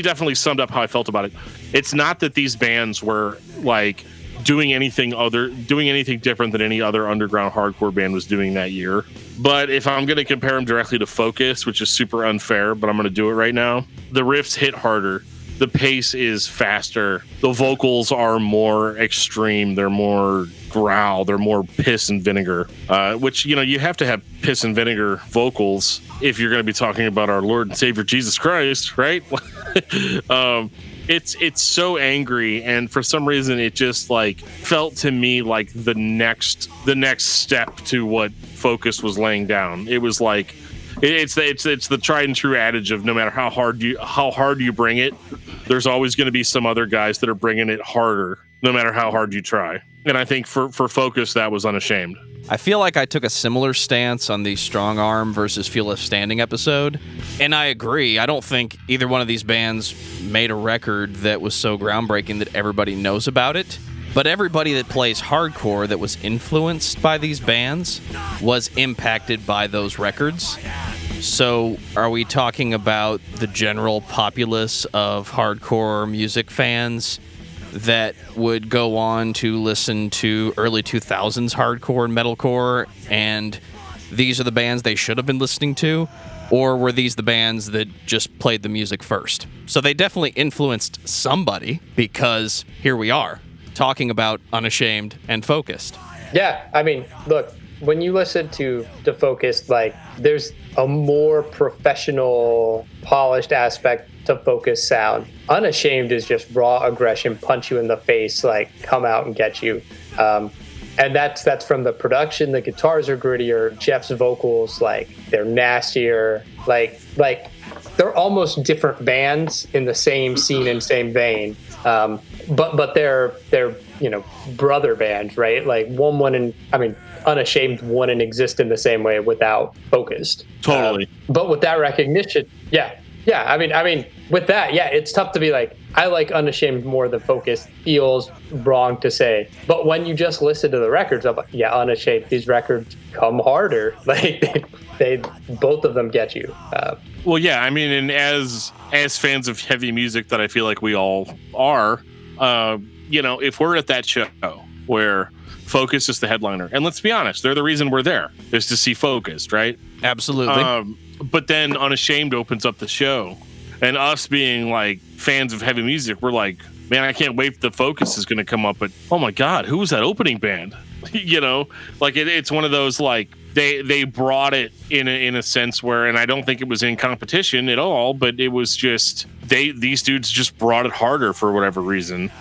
definitely summed up how I felt about it. It's not that these bands were like doing anything different than any other underground hardcore band was doing that year. But if I'm going to compare them directly to Focus, which is super unfair, but I'm going to do it right now, the riffs hit harder. The pace is faster. The vocals are more extreme. They're more growl. They're more piss and vinegar, which, you have to have piss and vinegar vocals if you're going to be talking about our Lord and Savior Jesus Christ, right? It's so angry, and for some reason it just like felt to me like the next step to what Focus was laying down. It was like it's the tried and true adage of no matter how hard you bring it, there's always going to be some other guys that are bringing it harder, no matter how hard you try. And I think for Focus that was Unashamed. I feel like I took a similar stance on the Strong Arm versus Feel Left Standing episode, and I agree. I don't think either one of these bands made a record that was so groundbreaking that everybody knows about it, but everybody that plays hardcore that was influenced by these bands was impacted by those records. So are we talking about the general populace of hardcore music fans that would go on to listen to early 2000s hardcore and metalcore, and these are the bands they should have been listening to? Or were these the bands that just played the music first? So they definitely influenced somebody, because here we are talking about Unashamed and Focused. Yeah, I mean, look, when you listen to Focused, like, there's a more professional, polished aspect to Focus sound. Unashamed is just raw aggression, punch you in the face, like, come out and get you. And that's from the production. The guitars are grittier. Jeff's vocals, like, they're nastier. Like they're almost different bands in the same scene and same vein. But they're brother bands, right? Like Unashamed wouldn't exist in the same way without Focused. Totally. But with that recognition, yeah. I mean, with that, yeah, it's tough to be like, I like Unashamed more than Focused. Feels wrong to say, but when you just listen to the records, I'm like, yeah, Unashamed. These records come harder. Like they both of them get you. Well, yeah, I mean, and as fans of heavy music that I feel like we all are, if we're at that show where Focus is the headliner, and let's be honest, they're the reason we're there, is to see Focused, right? Absolutely. But then Unashamed opens up the show, and us being like fans of heavy music, we're like, man, I can't wait. The Focus is going to come up, but oh my God, who was that opening band? Like it's one of those, like they brought it in a sense where, and I don't think it was in competition at all, but it was just these dudes just brought it harder for whatever reason.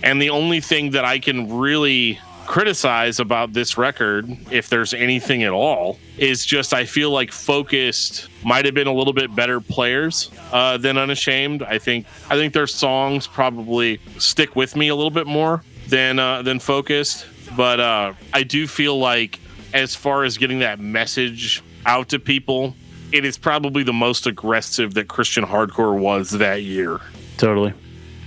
And the only thing that I can really criticize about this record, if there's anything at all, is just I feel like Focused might have been a little bit better players than Unashamed. I think their songs probably stick with me a little bit more than Focused. But I do feel like, as far as getting that message out to people, it is probably the most aggressive that Christian hardcore was that year. Totally.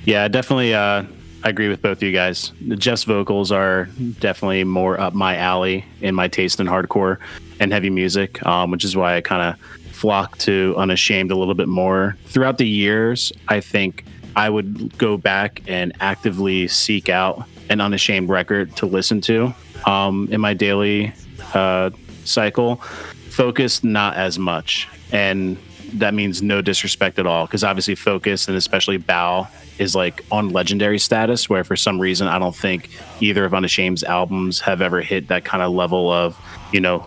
Yeah, definitely. I agree with both of you guys. Jeff's vocals are definitely more up my alley in my taste in hardcore and heavy music, which is why I kind of flocked to Unashamed a little bit more. Throughout the years, I think I would go back and actively seek out an Unashamed record to listen to in my daily cycle. Focused, not as much. And that means no disrespect at all, because obviously Focus, and especially Bow, is like on legendary status, where for some reason I don't think either of Unashamed's albums have ever hit that kind of level of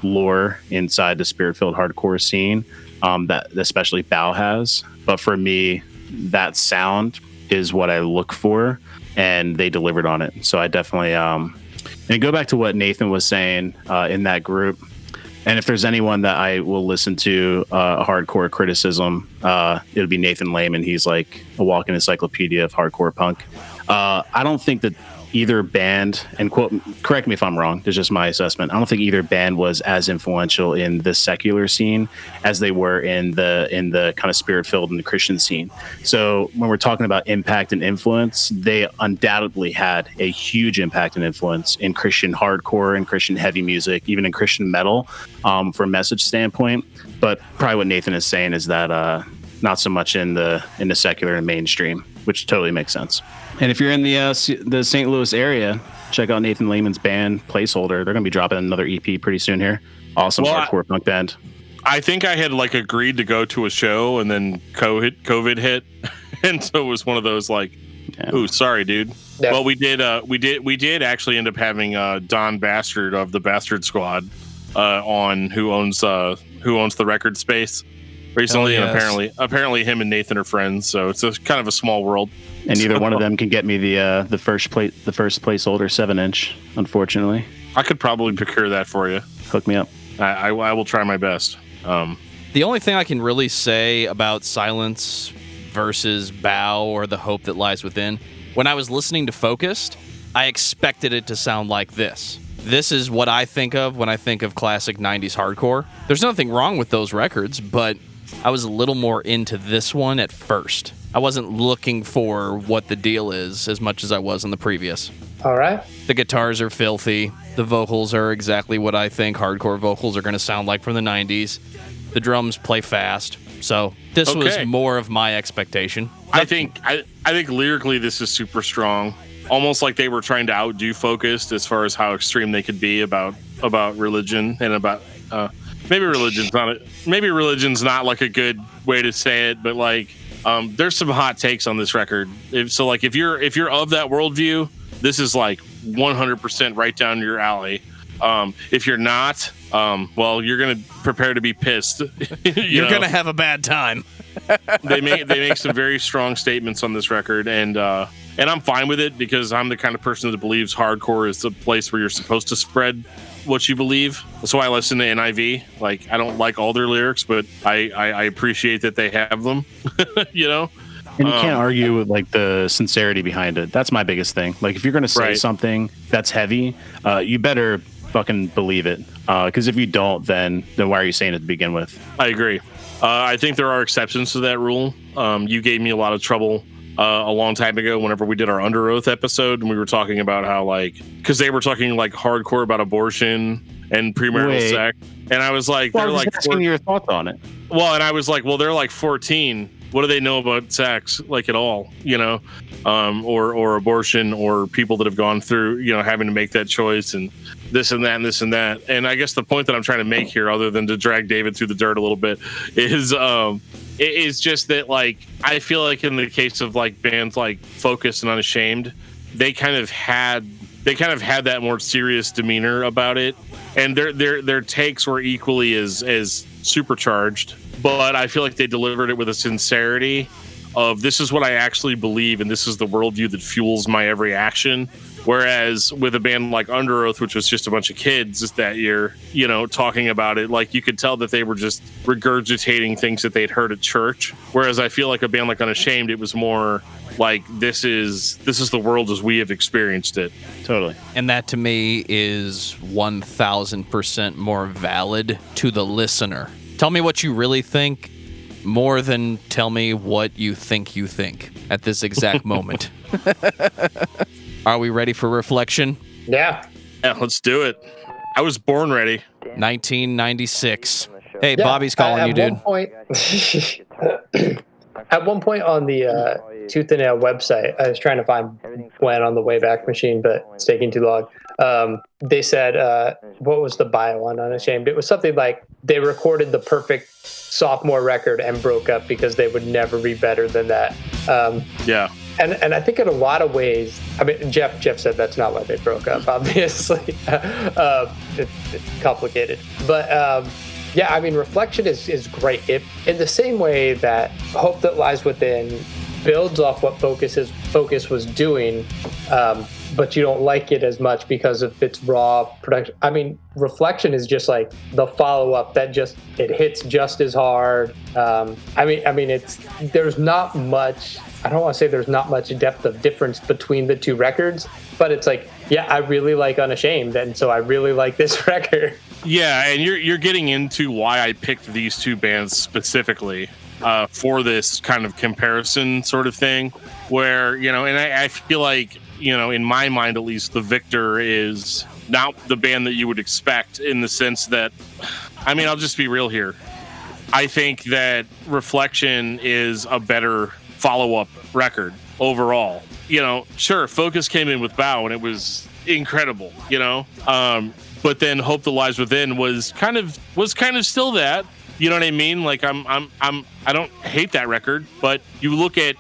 lore inside the spirit-filled hardcore scene that especially Bow has. But for me, that sound is what I look for, and they delivered on it. So I definitely and go back to what Nathan was saying in that group. And if there's anyone that I will listen to hardcore criticism, it'll be Nathan Lehman. He's like a walking encyclopedia of hardcore punk. I don't think that either band, and correct me if I'm wrong, it's just my assessment, I don't think either band was as influential in the secular scene as they were in the kind of spirit-filled and the Christian scene. So when we're talking about impact and influence, they undoubtedly had a huge impact and influence in Christian hardcore and Christian heavy music, even in Christian metal, from a message standpoint. But probably what Nathan is saying is that not so much in the secular and mainstream, which totally makes sense. And if you're in the St. Louis area, check out Nathan Lehman's band Placeholder. They're going to be dropping another EP pretty soon here. Awesome hardcore punk band. I think I had agreed to go to a show, and then COVID hit, and so it was one of those ooh, sorry, dude. Yeah. Well, we did actually end up having Don Bastard of the Bastard Squad on, who owns the record space recently, yes. And apparently him and Nathan are friends, so it's kind of a small world. And neither one of them can get me the first Placeholder 7-inch, unfortunately. I could probably procure that for you. Hook me up. I will try my best. The only thing I can really say about Silence versus Bow, or The Hope That Lies Within, when I was listening to Focused, I expected it to sound like this. This is what I think of when I think of classic 90s hardcore. There's nothing wrong with those records, but I was a little more into this one at first. I wasn't looking for what the deal is as much as I was in the previous. All right. The guitars are filthy. The vocals are exactly what I think hardcore vocals are going to sound like from the 90s. The drums play fast. So this was more of my expectation. I think lyrically this is super strong. Almost like they were trying to outdo Focused as far as how extreme they could be about religion and about maybe religion's not like a good way to say it, but there's some hot takes on this record. If you're of that worldview, this is 100% right down your alley. If you're not, well, you're gonna prepare to be pissed. You're gonna have a bad time. They make some very strong statements on this record, and I'm fine with it, because I'm the kind of person that believes hardcore is the place where you're supposed to spread what you believe. That's why I listen to NIV. I don't like all their lyrics, but I appreciate that they have them. And you can't argue with like the sincerity behind it. That's my biggest thing. Like if you're going to say something that's heavy, you better fucking believe it. Because if you don't, then why are you saying it to begin with? I agree. I think there are exceptions to that rule. You gave me a lot of trouble a long time ago whenever we did our Under Oath episode, and we were talking about how because they were talking like hardcore about abortion and premarital sex, and I was like, they're like asking your thoughts on it. Well, and I was like, well, they're like 14. What do they know about sex, like at all, or abortion, or people that have gone through, having to make that choice and this and that and this and that. And I guess the point that I'm trying to make here, other than to drag David through the dirt a little bit, is just that like I feel like in the case of like bands like Focus and Unashamed, they kind of had that more serious demeanor about it, and their takes were equally as supercharged. But I feel like they delivered it with a sincerity of this is what I actually believe, and this is the worldview that fuels my every action. Whereas with a band like Under Oath, which was just a bunch of kids that year, talking about it, like you could tell that they were just regurgitating things that they'd heard at church. Whereas I feel like a band like Unashamed, it was more like this is the world as we have experienced it. Totally. And that to me is 1,000% more valid to the listener. Tell me what you really think more than tell me what you think at this exact moment. Are we ready for reflection? Yeah. Yeah, let's do it. I was born ready. 1996. Hey, Bobby's calling you, dude. At one point on the Tooth and Nail website, I was trying to find when on the Wayback Machine, but it's taking too long. They said, what was the bio on Unashamed? It was something like they recorded the perfect sophomore record and broke up because they would never be better than that. Yeah. And I think in a lot of ways, I mean, Jeff said that's not why they broke up, obviously. It's complicated. But yeah, I mean, Reflection is great. In the same way that Hope That Lies Within builds off what Focus was doing, but you don't like it as much because of its raw production. I mean, Reflection is just like the follow-up that it hits just as hard. I mean, there's not much. I don't want to say there's not much depth of difference between the two records, but it's like, yeah, I really like Unashamed, and so I really like this record. Yeah, and you're getting into why I picked these two bands specifically for this kind of comparison sort of thing, where, and I feel like, in my mind at least, the Victor is not the band that you would expect, in the sense that, I mean, I'll just be real here. I think that Reflection is a better follow-up record overall. Sure, Focus came in with Bow and it was incredible, but then Hope That Lies Within was kind of still that. You know what I mean? Like I don't hate that record, but you look at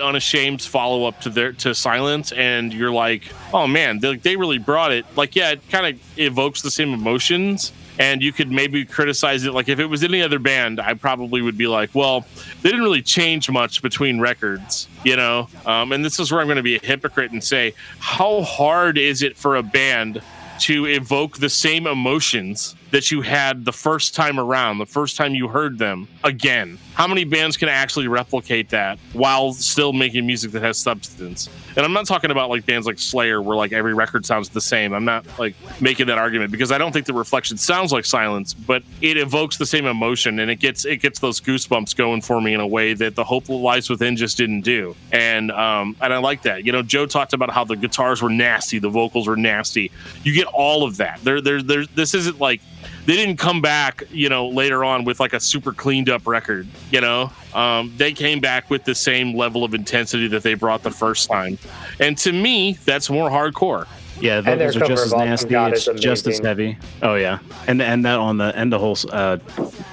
Unashamed's follow up to Silence, and you're like, oh man, they really brought it. Like, yeah, it kind of evokes the same emotions, and you could maybe criticize it. Like if it was any other band, I probably would be like, well, they didn't really change much between records, And this is where I'm going to be a hypocrite and say, how hard is it for a band to evoke the same emotions that you had the first time around, the first time you heard them again? How many bands can actually replicate that while still making music that has substance? And I'm not talking about like bands like Slayer where like every record sounds the same. I'm not like making that argument, because I don't think the Reflection sounds like Silence, but it evokes the same emotion, and it gets those goosebumps going for me in a way that the Hope That Lies Within just didn't do. And I like that. Joe talked about how the guitars were nasty, the vocals were nasty. You get all of that. This isn't like they didn't come back, later on with like a super cleaned up record, they came back with the same level of intensity that they brought the first time. And to me, that's more hardcore. Yeah, those are just as nasty. It's just as heavy. Oh yeah. And that on the whole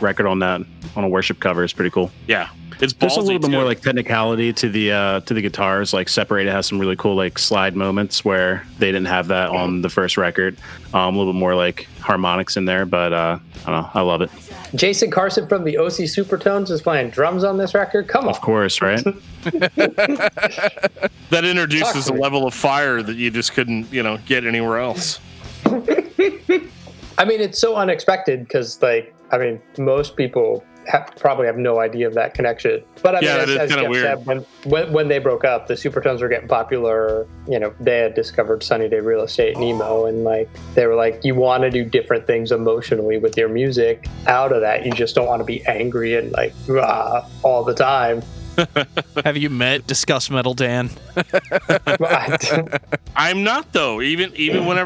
record on a Worship cover is pretty cool. Yeah. It's there's a little bit more like technicality to the guitars. Like Separated has some really cool like slide moments where they didn't have that on the first record. A little bit more like harmonics in there, but I don't know. I love it. Jason Carson from the OC Supertones is playing drums on this record. Come on. Of course, right? That introduces a level of fire that you just couldn't, get anywhere else. I mean, it's so unexpected because, most people probably have no idea of that connection. But I mean, that is as kind of Jeff weird. said, when they broke up, the Supertones were getting popular. You know, they had discovered Sunny Day Real Estate and emo, and like they were like, you want to do different things emotionally with your music. Out of that, you just don't want to be angry and like all the time. Have you met Discuss Metal, Dan? I'm not though. Even when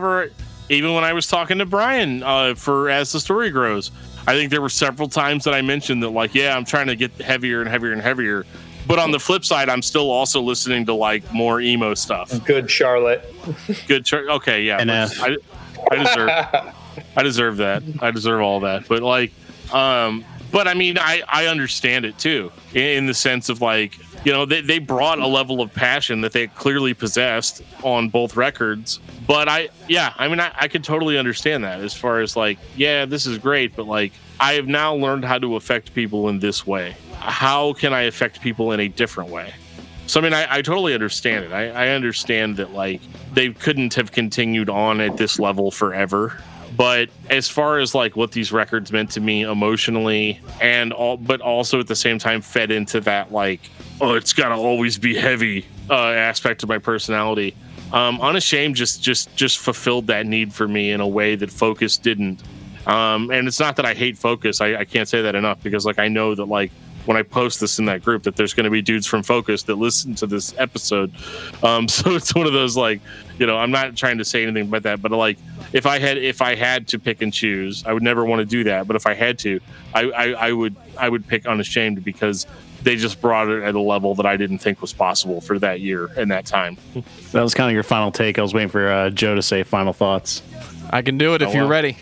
I was talking to Bryan for As the Story Grows, I think there were several times that I mentioned that like, yeah, I'm trying to get heavier and heavier and heavier. But on the flip side, I'm still also listening to like more emo stuff. Good Charlotte. Okay, yeah. NF. I deserve that. I deserve all that. But like, but I mean, I understand it too, in the sense of like, you know, they brought a level of passion that they clearly possessed on both records. But I could totally understand that as far as like, yeah, this is great, but like, I have now learned how to affect people in this way. How can I affect people in a different way? So, I mean, I totally understand it. I understand that like they couldn't have continued on at this level forever. But as far as like what these records meant to me emotionally but also at the same time fed into that like, oh, it's got to always be heavy aspect of my personality. Unashamed just fulfilled that need for me in a way that Focus didn't. And it's not that I hate Focus. I can't say that enough because like I know that like when I post this in that group that there's going to be dudes from Focus that listen to this episode. So it's one of those like, you know, I'm not trying to say anything about that, but like if I had to pick and choose, I would never want to do that. But if I had to, I would pick Unashamed because they just brought it at a level that I didn't think was possible for that year and that time. That was kind of your final take. I was waiting for Joe to say final thoughts. I can do it if you're ready.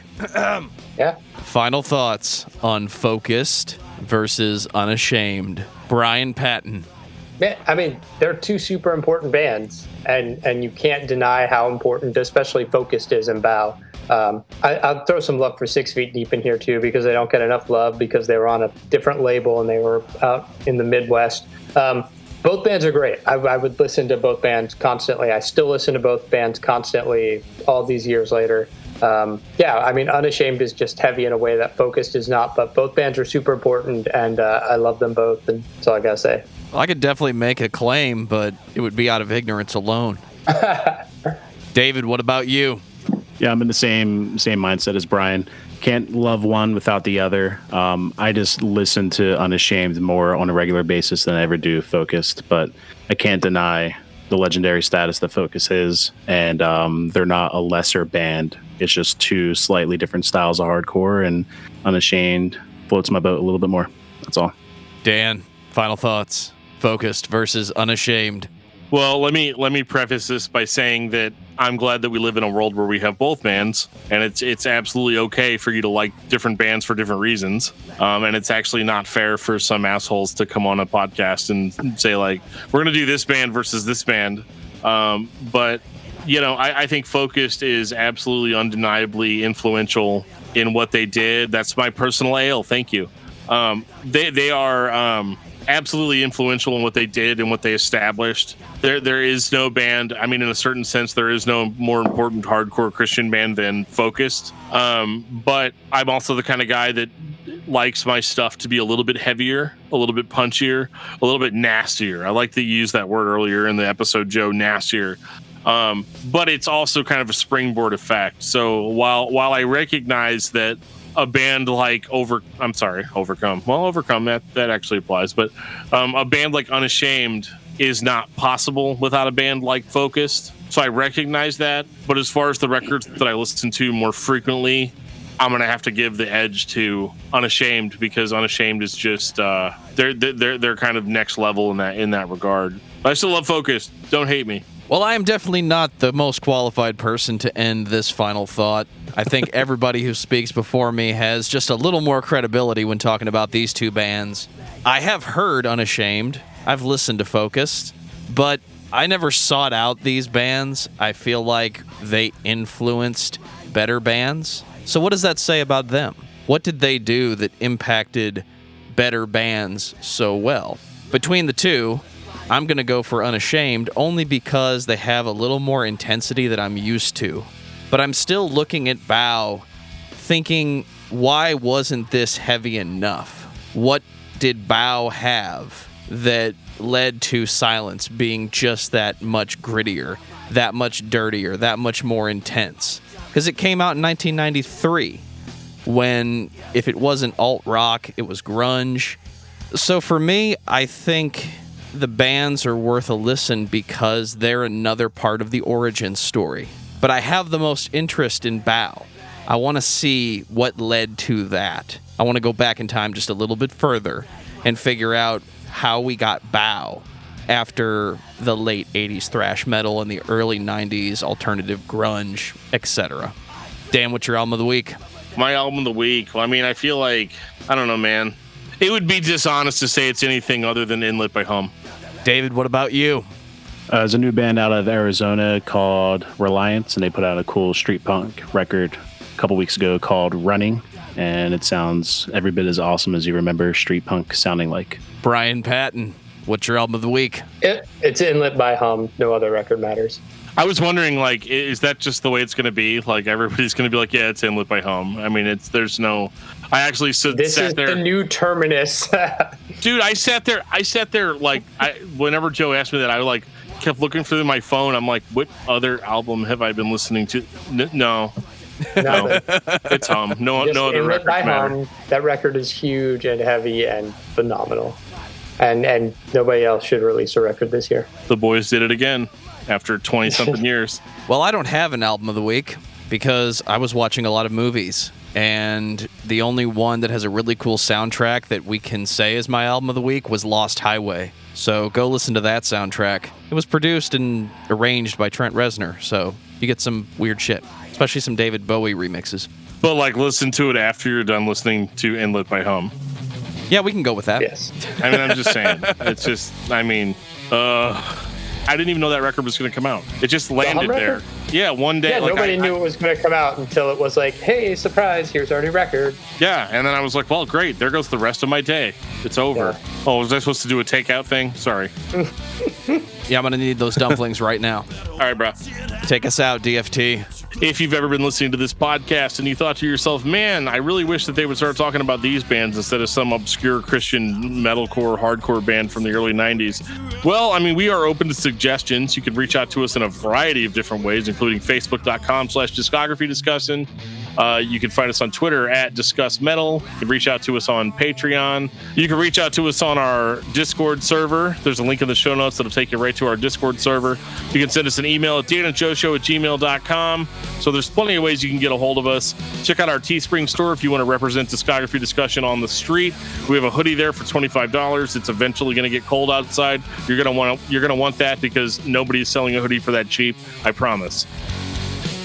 Yeah. Final thoughts on Focused versus Unashamed. Bryan Patton. Man, I mean, they're two super important bands, and you can't deny how important, especially Focused, is in Bow. I'll throw some love for 6 Feet Deep in here too, because they don't get enough love because they were on a different label and they were out in the Midwest. Both bands are great. I would listen to both bands constantly. I still listen to both bands constantly all these years later. Yeah, I mean, Unashamed is just heavy in a way that Focused is not, but both bands are super important, and I love them both, and that's all I gotta say. Well, I could definitely make a claim, but it would be out of ignorance alone. David, what about you? Yeah, I'm in the same mindset as Bryan. Can't love one without the other. I just listen to Unashamed more on a regular basis than I ever do Focused, but I can't deny the legendary status that Focus is, and they're not a lesser band. It's just two slightly different styles of hardcore, and Unashamed floats my boat a little bit more. That's all. Dan, final thoughts. Focused versus Unashamed. Well, let me preface this by saying that I'm glad that we live in a world where we have both bands, and it's absolutely okay for you to like different bands for different reasons. And it's actually not fair for some assholes to come on a podcast and say like, we're going to do this band versus this band. But you know, I think Focused is absolutely undeniably influential in what they did. That's my personal ale. Thank you. They are absolutely influential in what they did and what they established. There is no band, I mean, in a certain sense, there is no more important hardcore Christian band than Focused. But I'm also the kind of guy that likes my stuff to be a little bit heavier, a little bit punchier, a little bit nastier. I like to use that word earlier in the episode, Joe, nastier. But it's also kind of a springboard effect. So while I recognize that a band like Overcome. Well, Overcome, that actually applies. But a band like Unashamed is not possible without a band like Focused. So I recognize that. But as far as the records that I listen to more frequently, I'm going to have to give the edge to Unashamed, because Unashamed is just they're kind of next level in that regard. But I still love Focused. Don't hate me. Well, I am definitely not the most qualified person to end this final thought. I think everybody who speaks before me has just a little more credibility when talking about these two bands. I have heard Unashamed. I've listened to Focused, but I never sought out these bands. I feel like they influenced better bands. So what does that say about them? What did they do that impacted better bands so well? Between the two, I'm going to go for Unashamed only because they have a little more intensity that I'm used to. But I'm still looking at Bow thinking, why wasn't this heavy enough? what did Bow have that led to Silence being just that much grittier, that much dirtier, that much more intense? Because it came out in 1993, when if it wasn't alt-rock, it was grunge. So for me, I think the bands are worth a listen because they're another part of the origin story. But I have the most interest in Bow. I want to see what led to that. I want to go back in time just a little bit further and figure out how we got Bow after the late 80s thrash metal and the early 90s alternative grunge, etc. Dan, what's your album of the week? My album of the week. Well, I mean, I feel like, I don't know, man. It would be dishonest to say it's anything other than Inlet by Hum. David, what about you? There's a new band out of Arizona called Reliance, and they put out a cool street punk record a couple weeks ago called Running, and it sounds every bit as awesome as you remember street punk sounding like. Bryan Patton, what's your album of the week? It's Inlet by Hum. No other record matters. I was wondering, like, is that just the way it's going to be? Like, everybody's going to be like, yeah, it's Inlet by Hum. I mean, there's no... I actually sat there. The new terminus. Dude, I sat there, like, whenever Joe asked me that, I, like, kept looking through my phone. I'm like, what other album have I been listening to? No. It's Hum. No other record matter. That record is huge and heavy and phenomenal. And nobody else should release a record this year. The boys did it again after 20-something years. Well, I don't have an album of the week because I was watching a lot of movies. And the only one that has a really cool soundtrack that we can say is my album of the week was Lost Highway. So go listen to that soundtrack. It was produced and arranged by Trent Reznor, so you get some weird shit, especially some David Bowie remixes. But, like, listen to it after you're done listening to Inlet by Hum. Yeah, we can go with that. Yes. I mean, I'm just saying. It's just, I mean, I didn't even know that record was going to come out. It just landed there. Yeah, one day. Yeah, like, nobody knew it was going to come out until it was like, hey, surprise, here's our new record. Yeah, and then I was like, well, great. There goes the rest of my day. It's over. Yeah. Oh, was I supposed to do a takeout thing? Sorry. Yeah, I'm going to need those dumplings right now. All right, bro. Take us out, DFT. If you've ever been listening to this podcast and you thought to yourself, man, I really wish that they would start talking about these bands instead of some obscure Christian metalcore, hardcore band from the early 90s. Well, I mean, we are open to suggestions. You can reach out to us in a variety of different ways, including facebook.com/discography discussion. You can find us on Twitter at discussmetal. You can reach out to us on Patreon. You can reach out to us on our Discord server. There's a link in the show notes that'll take you right to our Discord server. You can send us an email at danandjoeshow@gmail.com. So there's plenty of ways you can get a hold of us. Check out our Teespring store if you want to represent Discography Discussion on the street. We have a hoodie there for $25. It's eventually going to get cold outside. You're going to want that because nobody's selling a hoodie for that cheap. I promise.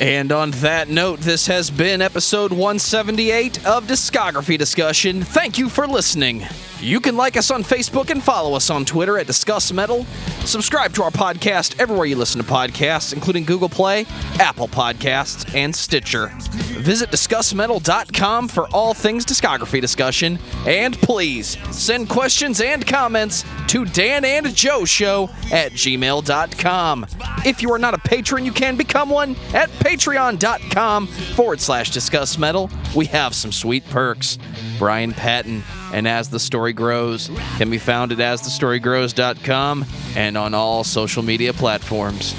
And on that note, this has been episode 178 of Discography Discussion. Thank you for listening. You can like us on Facebook and follow us on Twitter at discussmetal. Subscribe to our podcast everywhere you listen to podcasts, including Google Play, Apple Podcasts, and Stitcher. Visit discussmetal.com for all things discography discussion. And please send questions and comments to danandjoeshow@gmail.com. If you are not a patron, you can become one at patreon.com/discussmetal. We have some sweet perks. Bryan Patton and As the Story Grows can be found at asthestorygrows.com and on all social media platforms.